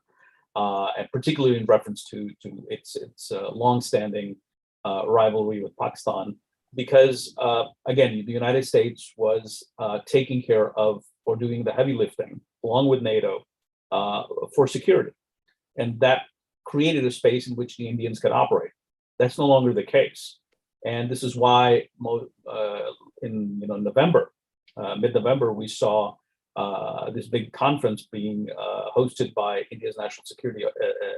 and particularly in reference to its longstanding rivalry with Pakistan, because again, the United States was taking care of or doing the heavy lifting along with NATO for security, and that created a space in which the Indians could operate. That's no longer the case, and this is why in November, mid-November, we saw this big conference being hosted by India's National Security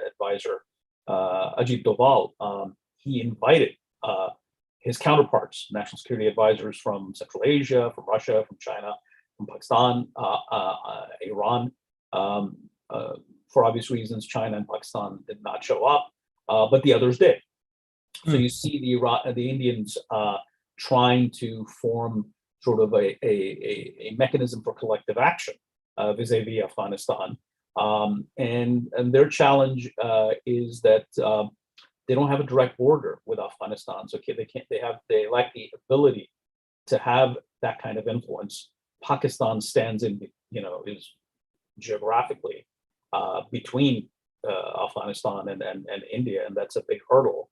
Advisor, Ajit Doval. He invited his counterparts, national security advisors from Central Asia, from Russia, from China, from Pakistan, Iran. For obvious reasons, China and Pakistan did not show up, but the others did. So you see the Indians trying to form sort of a mechanism for collective action vis-a-vis Afghanistan, and their challenge is that they don't have a direct border with Afghanistan, so they lack the ability to have that kind of influence. Pakistan stands in, is geographically between Afghanistan and India, and that's a big hurdle.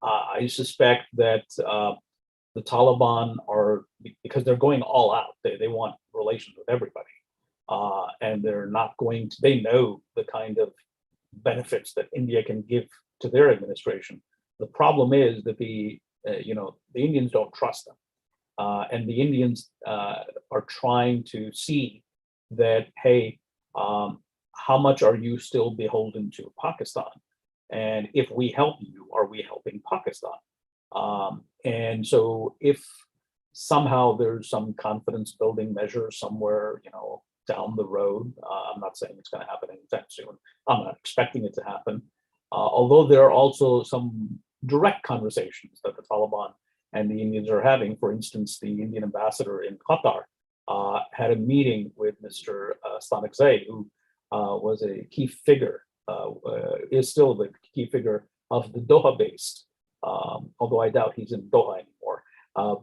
I suspect that the Taliban are, because they're going all out, they want relations with everybody, and they're not going to, they know the kind of benefits that India can give to their administration. The problem is that the Indians don't trust them, and the Indians are trying to see that, hey, how much are you still beholden to Pakistan? And if we help you, are we helping Pakistan? And so if somehow there's some confidence building measure somewhere, down the road, I'm not saying it's going to happen anytime soon. I'm not expecting it to happen. Although there are also some direct conversations that the Taliban and the Indians are having. For instance, the Indian ambassador in Qatar had a meeting with Mr. Stanikzai, who was a key figure, is still the key figure of the Doha-based, although I doubt he's in Doha anymore.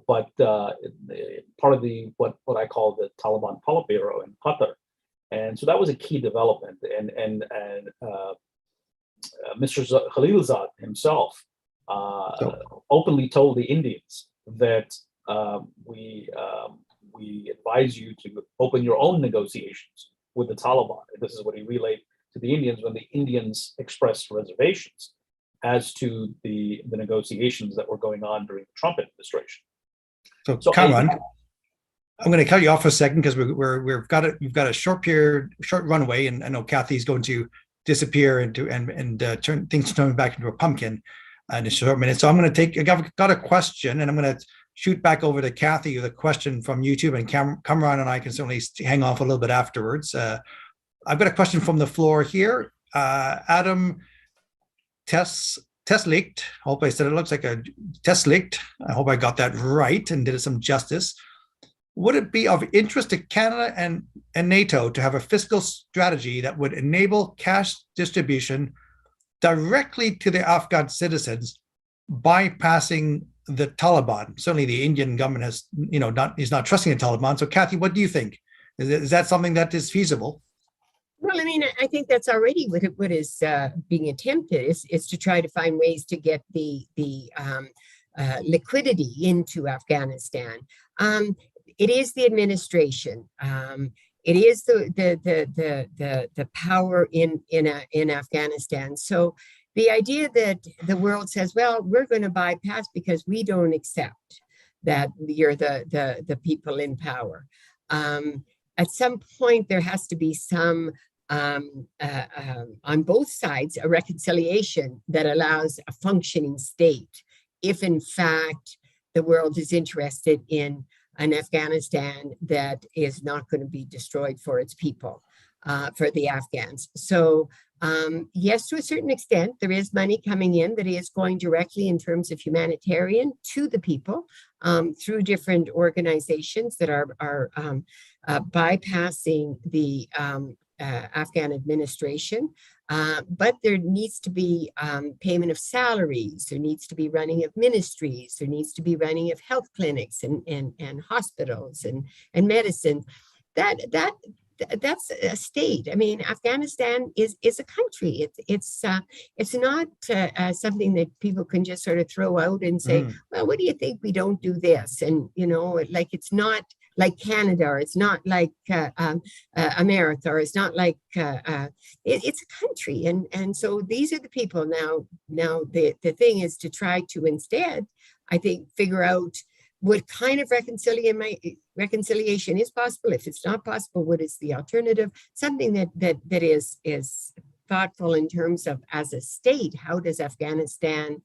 But part of the what I call the Taliban Politburo in Qatar, and so that was a key development. And Mr. Khalilzad himself openly told the Indians that we advise you to open your own negotiations with the Taliban. And this is what he relayed to the Indians when the Indians expressed reservations as to the negotiations that were going on during the Trump administration. So Kamran, I'm going to cut you off for a second because we've got a short runway, and I know Kathy's going to disappear and turn things back into a pumpkin in a short minute. So I'm going to I've got a question, and I'm going to shoot back over to Kathy with a question from YouTube, and Kamran and I can certainly hang off a little bit afterwards. I've got a question from the floor here. Adam Teslicht, I hope I said it looks like a Teslicht. I hope I got that right and did it some justice. Would it be of interest to Canada and NATO to have a fiscal strategy that would enable cash distribution directly to the Afghan citizens, bypassing the Taliban? Certainly the Indian government is not trusting the Taliban. So Kathy, what do you think? Is that something that is feasible? Well, I mean, I think that's already what is being attempted is to try to find ways to get the liquidity into Afghanistan. It is the administration. It is the power in Afghanistan. So the idea that the world says, well, we're going to bypass because we don't accept that you're the people in power. At some point, there has to be some on both sides, a reconciliation that allows a functioning state, if in fact the world is interested in an Afghanistan that is not going to be destroyed for its people, for the Afghans. So yes, to a certain extent, there is money coming in that is going directly in terms of humanitarian to the people through different organizations that are bypassing the Afghan administration. But there needs to be payment of salaries. There needs to be running of ministries. There needs to be running of health clinics and hospitals and medicine. That's a state. I mean, Afghanistan is a country. It's not something that people can just sort of throw out and say, well, what do you think we don't do this? And, you know, like it's not like Canada, or it's not like America, or it's not like it's a country. And so these are the people now. Now the thing is to try to instead, I think, figure out what kind of reconciliation is possible. If it's not possible, what is the alternative? Something that is thoughtful in terms of, as a state, how does Afghanistan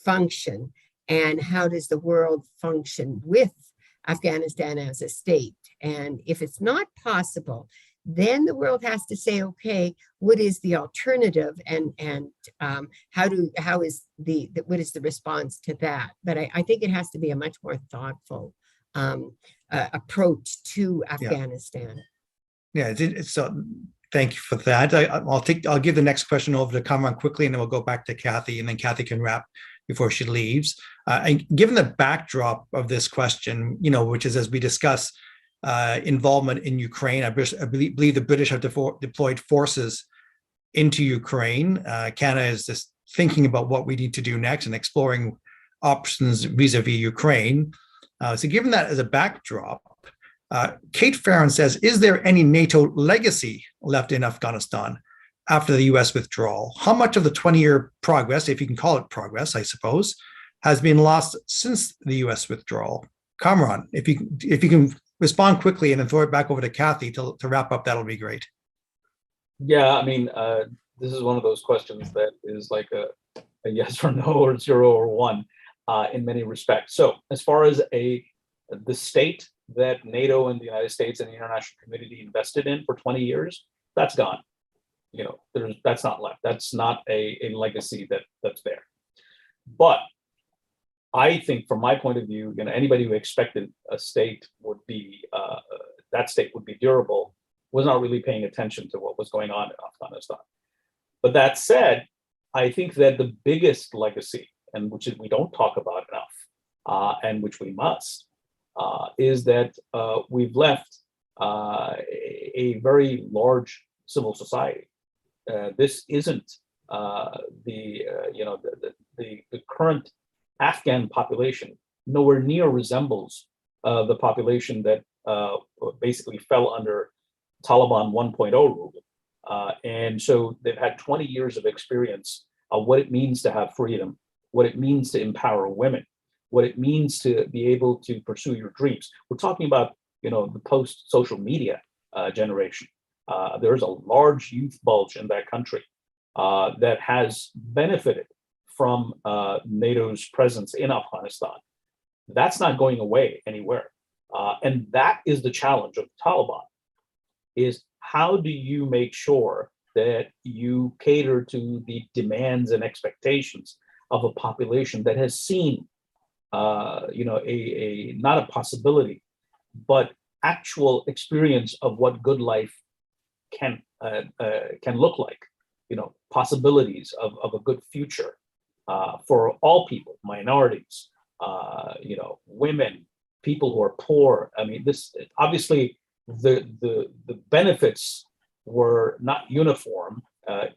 function, and how does the world function with Afghanistan as a state? And if it's not possible, then the world has to say, okay, what is the alternative, and what is the response to that? But I think it has to be a much more thoughtful approach to Afghanistan. So thank you for that. I'll give the next question over to Kamran quickly, and then we'll go back to Kathy, and then Kathy can wrap before she leaves. And given the backdrop of this question, you know, which is, as we discuss, involvement in Ukraine. I believe the British have deployed forces into Ukraine. Canada is just thinking about what we need to do next and exploring options vis-a-vis Ukraine. So given that as a backdrop, Kate Farron says, is there any NATO legacy left in Afghanistan after the US withdrawal? How much of the 20-year progress, if you can call it progress, I suppose, has been lost since the US withdrawal? Kamran, if you can respond quickly and then throw it back over to Kathy to wrap up, that'll be great. Yeah, I mean, this is one of those questions that is like a yes or no, or 0 or 1 in many respects. So as far as the state that NATO and the United States and the international community invested in for 20 years, that's gone. You know, that's not left. That's not a legacy that's there. But I think, from my point of view, you know, anybody who expected a state would be that state would be durable was not really paying attention to what was going on in Afghanistan. But that said, I think that the biggest legacy, and which we don't talk about enough, and which we must, is that we've left a very large civil society. This isn't the current Afghan population nowhere near resembles the population that basically fell under Taliban 1.0 rule. And so they've had 20 years of experience of what it means to have freedom, what it means to empower women, what it means to be able to pursue your dreams. We're talking about, you know, the post-social media generation. There's a large youth bulge in that country that has benefited from NATO's presence in Afghanistan. That's not going away anywhere. And that is the challenge of the Taliban, is how do you make sure that you cater to the demands and expectations of a population that has seen, not a possibility, but actual experience of what good life can look like, you know, possibilities of a good future for all people, minorities, women, people who are poor. I mean, this obviously the benefits were not uniform.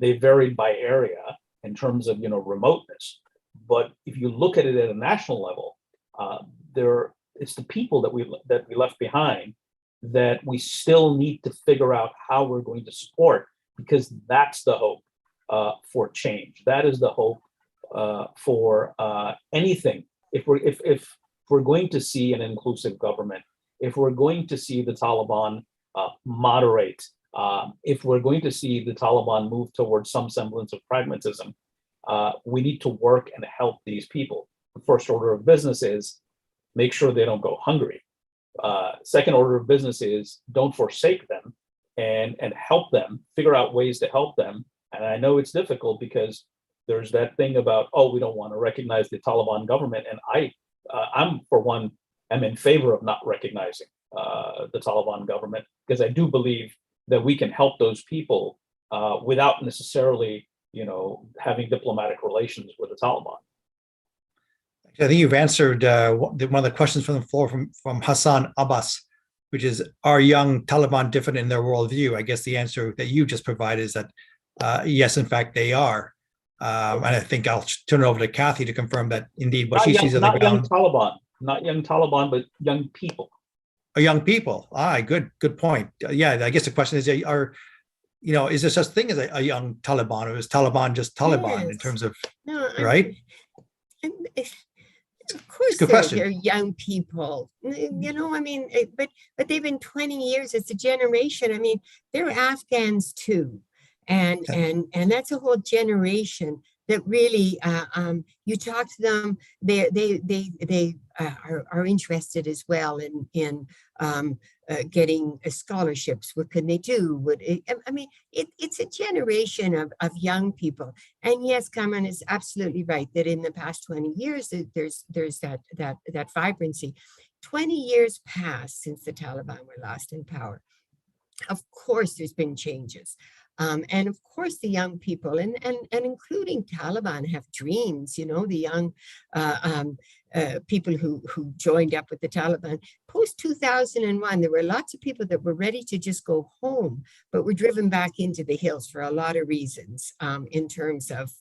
They varied by area in terms of, you know, remoteness. But if you look at it at a national level, it's the people that we left behind that we still need to figure out how we're going to support, because that's the hope for change. That is the hope for anything. If we're going to see an inclusive government, if we're going to see the Taliban moderate, if we're going to see the Taliban move towards some semblance of pragmatism, we need to work and help these people. The first order of business is make sure they don't go hungry. Second order of business is don't forsake them and help them, figure out ways to help them. And I know it's difficult because there's that thing about, oh, we don't want to recognize the Taliban government. And I'm, for one, am in favor of not recognizing the Taliban government, because I do believe that we can help those people without necessarily, having diplomatic relations with the Taliban. I think you've answered one of the questions from the floor from Hassan Abbas, which is, are young Taliban different in their worldview? I guess the answer that you just provided is that yes, in fact, they are. And I think I'll turn it over to Kathy to confirm that indeed what she sees on the Not young ground. Taliban, not young Taliban, but young people. Young people. Good point. Yeah, I guess the question is, is there such thing as a young Taliban, or is Taliban just Taliban in terms of, No, right? Of course, they're young people. But they've been 20 years. It's a generation. I mean, they're Afghans too, and that's a whole generation that really, you talk to them, they are interested as well in getting scholarships. What can they do? It's a generation of young people. And yes, Kamran is absolutely right that in the past 20 years, there's that vibrancy. 20 years passed since the Taliban were last in power. Of course, there's been changes. And of course, the young people and including Taliban have dreams, the young people who joined up with the Taliban. Post 2001, there were lots of people that were ready to just go home, but were driven back into the hills for a lot of reasons, in terms of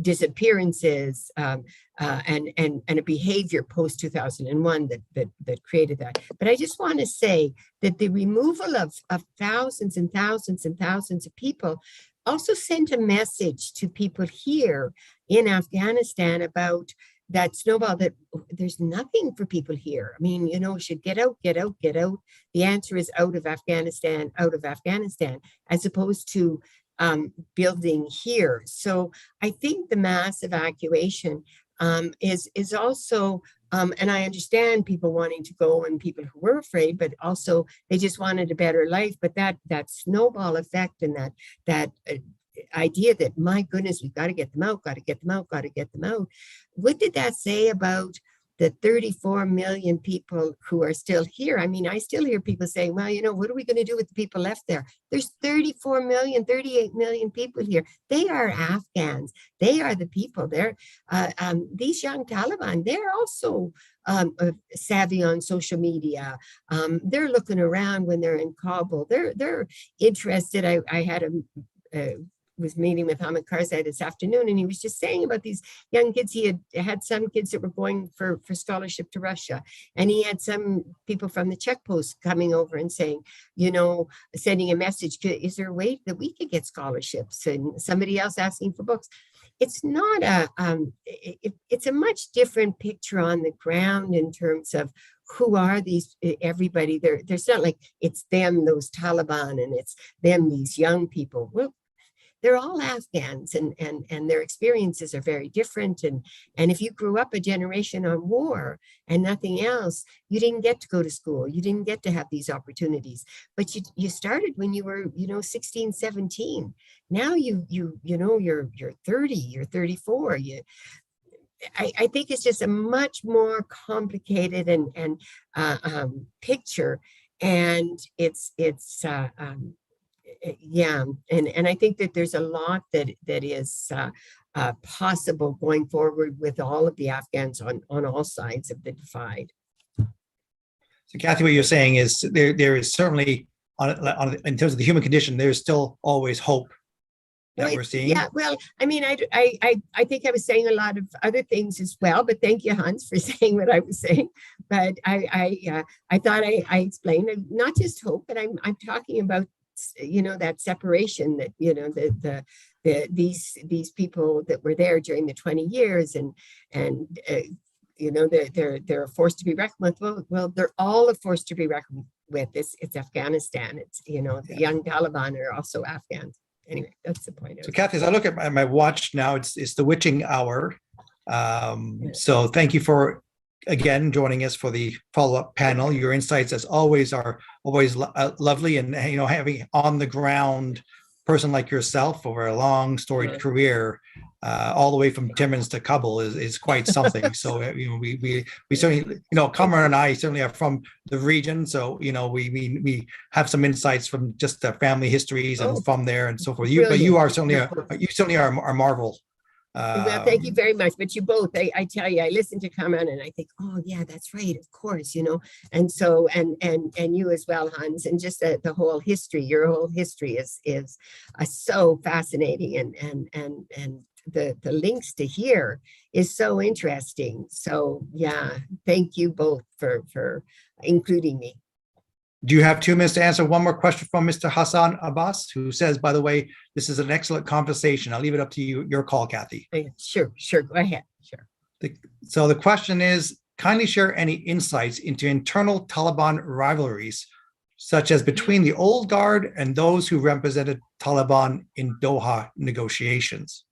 disappearances and a behavior post 2001 that created that. But I just want to say that the removal of thousands and thousands and thousands of people also sent a message to people here in Afghanistan about that snowball, that there's nothing for people here. I mean, should get out, get out, get out. The answer is out of Afghanistan, as opposed to building here. So I think the mass evacuation is also, and I understand people wanting to go and people who were afraid, but also they just wanted a better life. But that snowball effect and that idea that, my goodness, we've got to get them out, got to get them out, got to get them out. What did that say about the 34 million people who are still here? I mean, I still hear people saying, well, what are we going to do with the people left there? There's 34 million, 38 million people here. They are Afghans. They are the people. They're these young Taliban, they're also savvy on social media. They're looking around when they're in Kabul. They're interested. I had was meeting with Hamid Karzai this afternoon, and he was just saying about these young kids. He had some kids that were going for scholarship to Russia, and he had some people from the Czech Post coming over and saying, sending a message, is there a way that we could get scholarships? And somebody else asking for books. It's not it's a much different picture on the ground in terms of who are these, everybody. There's not like it's them, those Taliban, and it's them, these young people. Well, they're all Afghans, and their experiences are very different. And if you grew up a generation on war and nothing else, you didn't get to go to school. You didn't get to have these opportunities. But you started when you were, 16, 17. Now you're 30, you're 34. I think it's just a much more complicated and picture, and it's and I think that there's a lot that is possible going forward with all of the Afghans on all sides of the divide. So Kathy, what you're saying is there is certainly in terms of the human condition, there's still always hope that we're seeing. Yeah, well, I mean, I think I was saying a lot of other things as well, but thank you, Hans, for saying what I was saying. But I thought I explained not just hope, but I'm talking about that separation that these people that were there during the 20 years and they're forced to be reckoned with. Well, they're all a force to be reckoned with. It's Afghanistan. It's the young Taliban are also Afghans. Anyway, that's the point. So Kathy, as I look at my watch now, it's the witching hour. So thank you for again joining us for the follow-up panel. Your insights, as always, are always lovely, and having on the ground person like yourself over a long storied career, all the way from Timmins to Kabul is quite something. So we certainly, Kamran and I certainly are from the region, so we have some insights from just the family histories and from there and so forth. But you are certainly our marvel. Well, thank you very much. But you both, I tell you, I listen to Kamran and I think, oh yeah, that's right, of course, and so and you as well, Hans, and just the whole history, your whole history is so fascinating, and the links to here is so interesting. So yeah, thank you both for including me. Do you have 2 minutes to answer one more question from Mr. Hassan Abbas, who says, by the way, this is an excellent conversation. I'll leave it up to you, your call, Kathy. Sure. Go ahead. Sure. So the question is, kindly share any insights into internal Taliban rivalries, such as between the old guard and those who represented Taliban in Doha negotiations.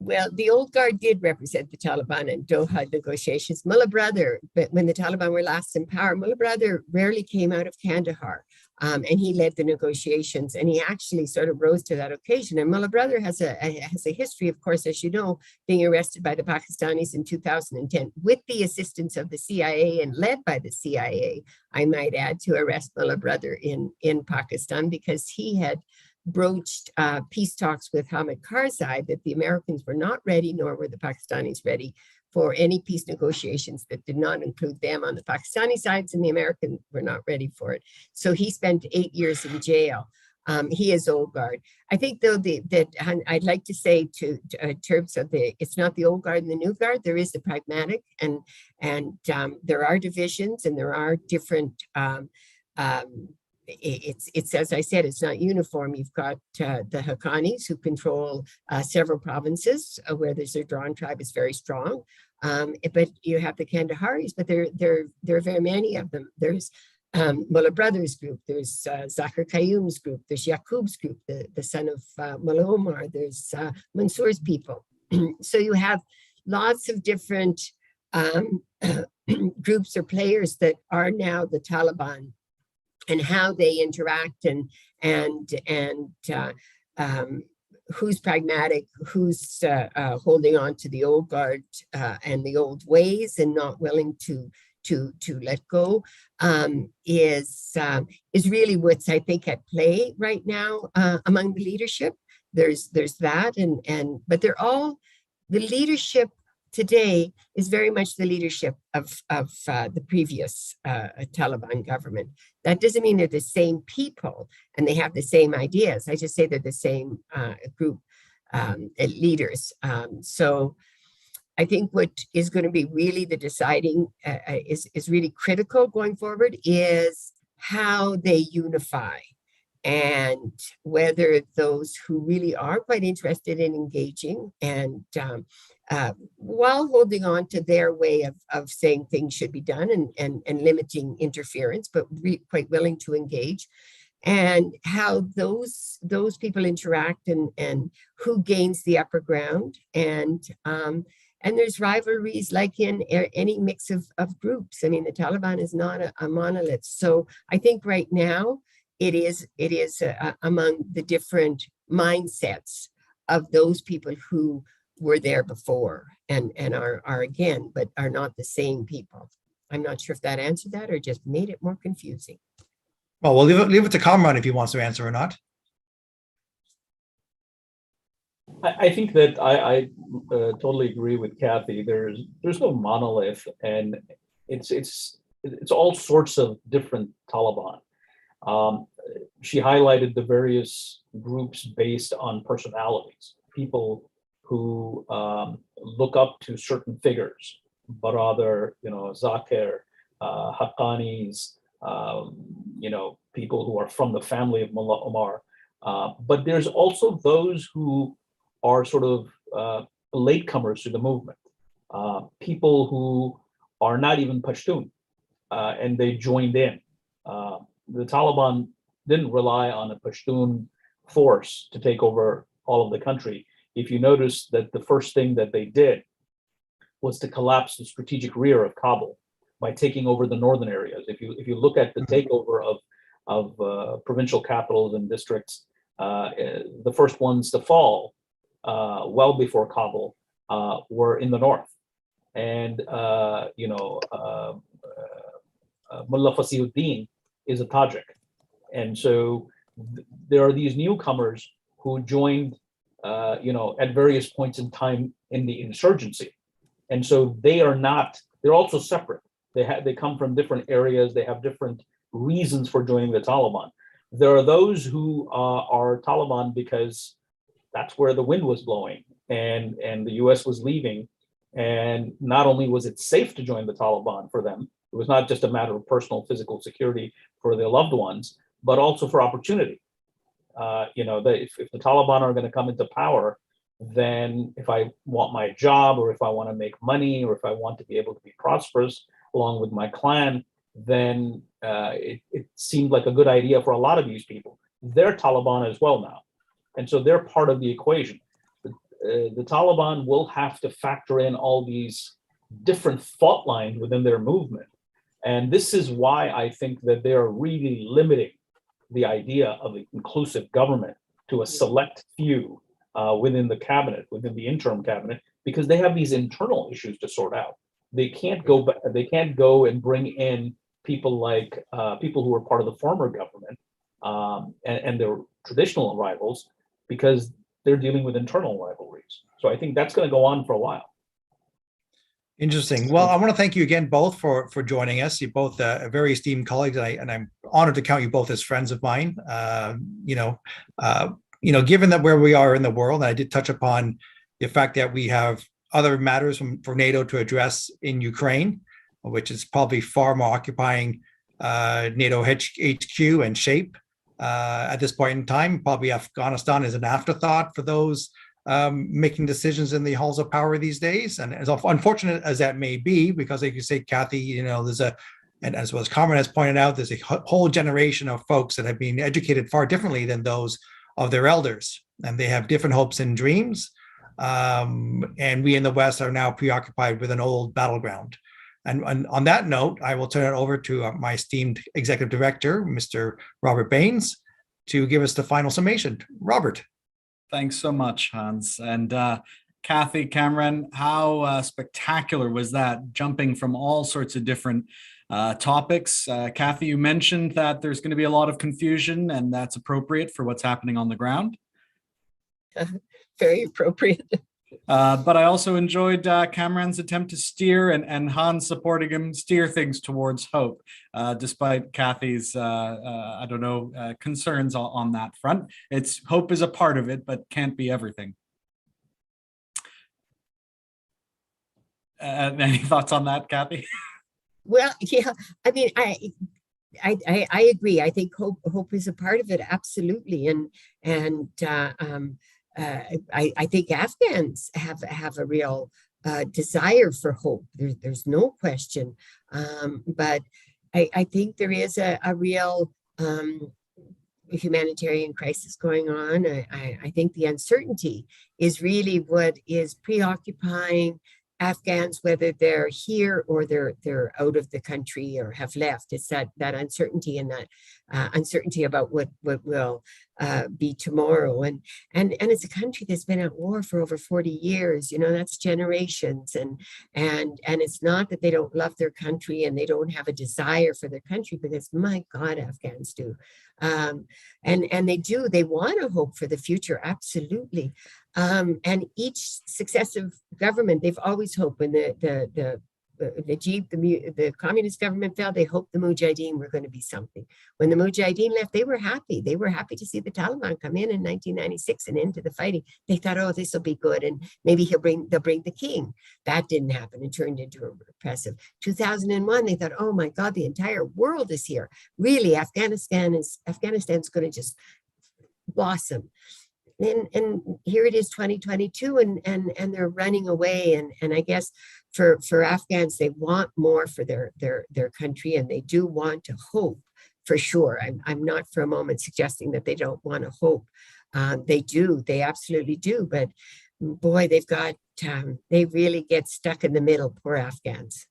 Well, the old guard did represent the Taliban in Doha negotiations. Mullah Brother, but when the Taliban were last in power, Mullah Brother rarely came out of Kandahar, and he led the negotiations, and he actually sort of rose to that occasion. And Mullah Brother has a history, of course, as you know, being arrested by the Pakistanis in 2010 with the assistance of the CIA and led by the CIA, I might add, to arrest Mullah Brother in Pakistan because he had broached peace talks with Hamid Karzai that the Americans were not ready, nor were the Pakistanis ready for any peace negotiations that did not include them on the Pakistani sides, and the Americans were not ready for it. So he spent 8 years in jail. He is old guard. I think, though, that I'd like to say to terms of it's not the old guard and the new guard. There is the pragmatic, and there are divisions, and there are different. It's as I said, it's not uniform. You've got the Haqqanis who control several provinces where there's a Drawn tribe is very strong, but you have the Kandaharis, but there are very many of them. There's Mullah Brothers group, there's Zakir Qayyum's group, there's Yaqub's group, the son of Mullah Omar, there's Mansour's people. So you have lots of different groups or players that are now the Taliban, and how they interact and who's pragmatic, who's holding on to the old guard and the old ways and not willing to let go is really what's, I think, at play right now among the leadership. There's that, but they're all, the leadership today is very much the leadership of the previous Taliban government. That doesn't mean they're the same people and they have the same ideas. I just say they're the same group leaders. So I think what is going to be really the deciding is really critical going forward is how they unify, and whether those who really are quite interested in engaging and while holding on to their way of saying things should be done and limiting interference, but quite willing to engage, and how those people interact and who gains the upper ground. And there's rivalries like in any mix of groups. I mean, the Taliban is not a monolith. So I think right now it is among the different mindsets of those people who were there before and are again, but are not the same people. I'm not sure if that answered that or just made it more confusing. Well, we'll leave it to Kamran if he wants to answer or not. I think that I totally agree with Kathy. There's no monolith, and it's all sorts of different Taliban. She highlighted the various groups based on personalities, people who look up to certain figures, Baradar, Zakir, Haqqanis, people who are from the family of Mullah Omar. But there's also those who are sort of latecomers to the movement, people who are not even Pashtun, and they joined in. The Taliban didn't rely on a Pashtun force to take over all of the country. If you notice that the first thing that they did was to collapse the strategic rear of Kabul by taking over the northern areas. If you look at the takeover of provincial capitals and districts, the first ones to fall, well before Kabul, were in the north. And, Mullah Fasiuddin is a Tajik. And so there are these newcomers who joined, at various points in time in the insurgency. And so they're also separate. They come from different areas. They have different reasons for joining the Taliban. There are those who are Taliban because that's where the wind was blowing and the US was leaving. And not only was it safe to join the Taliban for them, it was not just a matter of personal physical security for their loved ones, but also for opportunity. If the Taliban are going to come into power, then if I want my job, or if I want to make money, or if I want to be able to be prosperous along with my clan, then it seemed like a good idea for a lot of these people. They're Taliban as well now. And so they're part of the equation. The Taliban will have to factor in all these different fault lines within their movement. And this is why I think that they're really limiting the idea of an inclusive government to a select few within the cabinet, within the interim cabinet, because they have these internal issues to sort out. They can't go and bring in people like people who were part of the former government and their traditional rivals, because they're dealing with internal rivalries. So I think that's going to go on for a while. Interesting. Well, I want to thank you again both for joining us. You're both very esteemed colleagues, and I'm honored to count you both as friends of mine. Given that where we are in the world, and I did touch upon the fact that we have other matters for NATO to address in Ukraine, which is probably far more occupying NATO HQ and shape at this point in time. Probably Afghanistan is an afterthought for those making decisions in the halls of power these days. And as unfortunate as that may be, because like you say, Kathy, and as well as Kamran has pointed out, there's a whole generation of folks that have been educated far differently than those of their elders, and they have different hopes and dreams. And we in the West are now preoccupied with an old battleground. And on that note, I will turn it over to my esteemed executive director, Mr. Robert Baines, to give us the final summation. Robert. Thanks so much, Hans. And Kathy, Kamran, how spectacular was that, jumping from all sorts of different topics. Kathy, you mentioned that there's going to be a lot of confusion, and that's appropriate for what's happening on the ground. Very appropriate. But I also enjoyed Kamran's attempt to steer, and Hans supporting him steer things towards hope, despite Kathy's, concerns on that front. Hope is a part of it, but can't be everything. Any thoughts on that, Kathy? Well, yeah, I mean, I agree. I think hope is a part of it, absolutely, and I think Afghans have a real desire for hope. There's no question, but I think there is a real humanitarian crisis going on. I think the uncertainty is really what is preoccupying Afghans, whether they're here or they're out of the country or have left. It's that uncertainty, and that uncertainty about what will be tomorrow. And it's a country that's been at war for over 40 years. That's generations. And it's not that they don't love their country and they don't have a desire for their country, because my God, Afghans do. And they do. They want to hope for the future, absolutely. And each successive government, they've always hoped. When the communist government fell, they hoped the Mujahideen were going to be something. When the Mujahideen left, they were happy. They were happy to see the Taliban come in 1996 and into the fighting. They thought, oh, this will be good, and maybe they'll bring the king. That didn't happen. It turned into a repressive. 2001, they thought, oh my God, the entire world is here. Really, Afghanistan's going to just blossom. And here it is, 2022, and they're running away. And I guess for Afghans, they want more for their country, and they do want to hope, for sure. I'm not for a moment suggesting that they don't want to hope. They do, they absolutely do. But boy, they really get stuck in the middle, poor Afghans.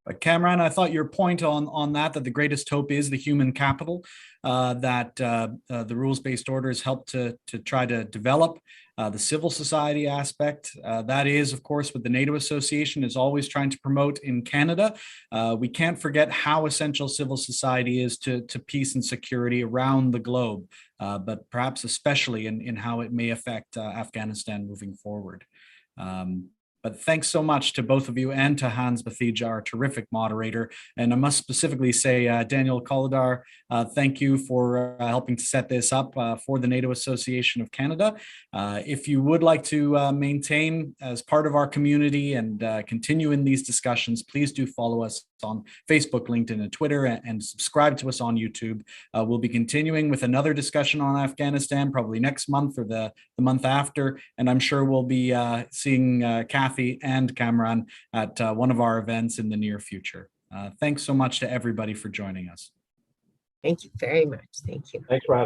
But Kamran, I thought your point on that the greatest hope is the human capital that the rules-based orders help to try to develop. The civil society aspect, that is, of course, what the NATO Association is always trying to promote in Canada. We can't forget how essential civil society is to peace and security around the globe, but perhaps especially in how it may affect Afghanistan moving forward. But thanks so much to both of you and to Hans Bathija, our terrific moderator. And I must specifically say, Daniel Kolodar, thank you for helping to set this up for the NATO Association of Canada. If you would like to maintain as part of our community and continue in these discussions, please do follow us on Facebook, LinkedIn, and Twitter, and subscribe to us on YouTube. We'll be continuing with another discussion on Afghanistan, probably next month or the month after. And I'm sure we'll be seeing Kathy and Kamran at one of our events in the near future. Thanks so much to everybody for joining us. Thank you very much. Thank you. Thanks for having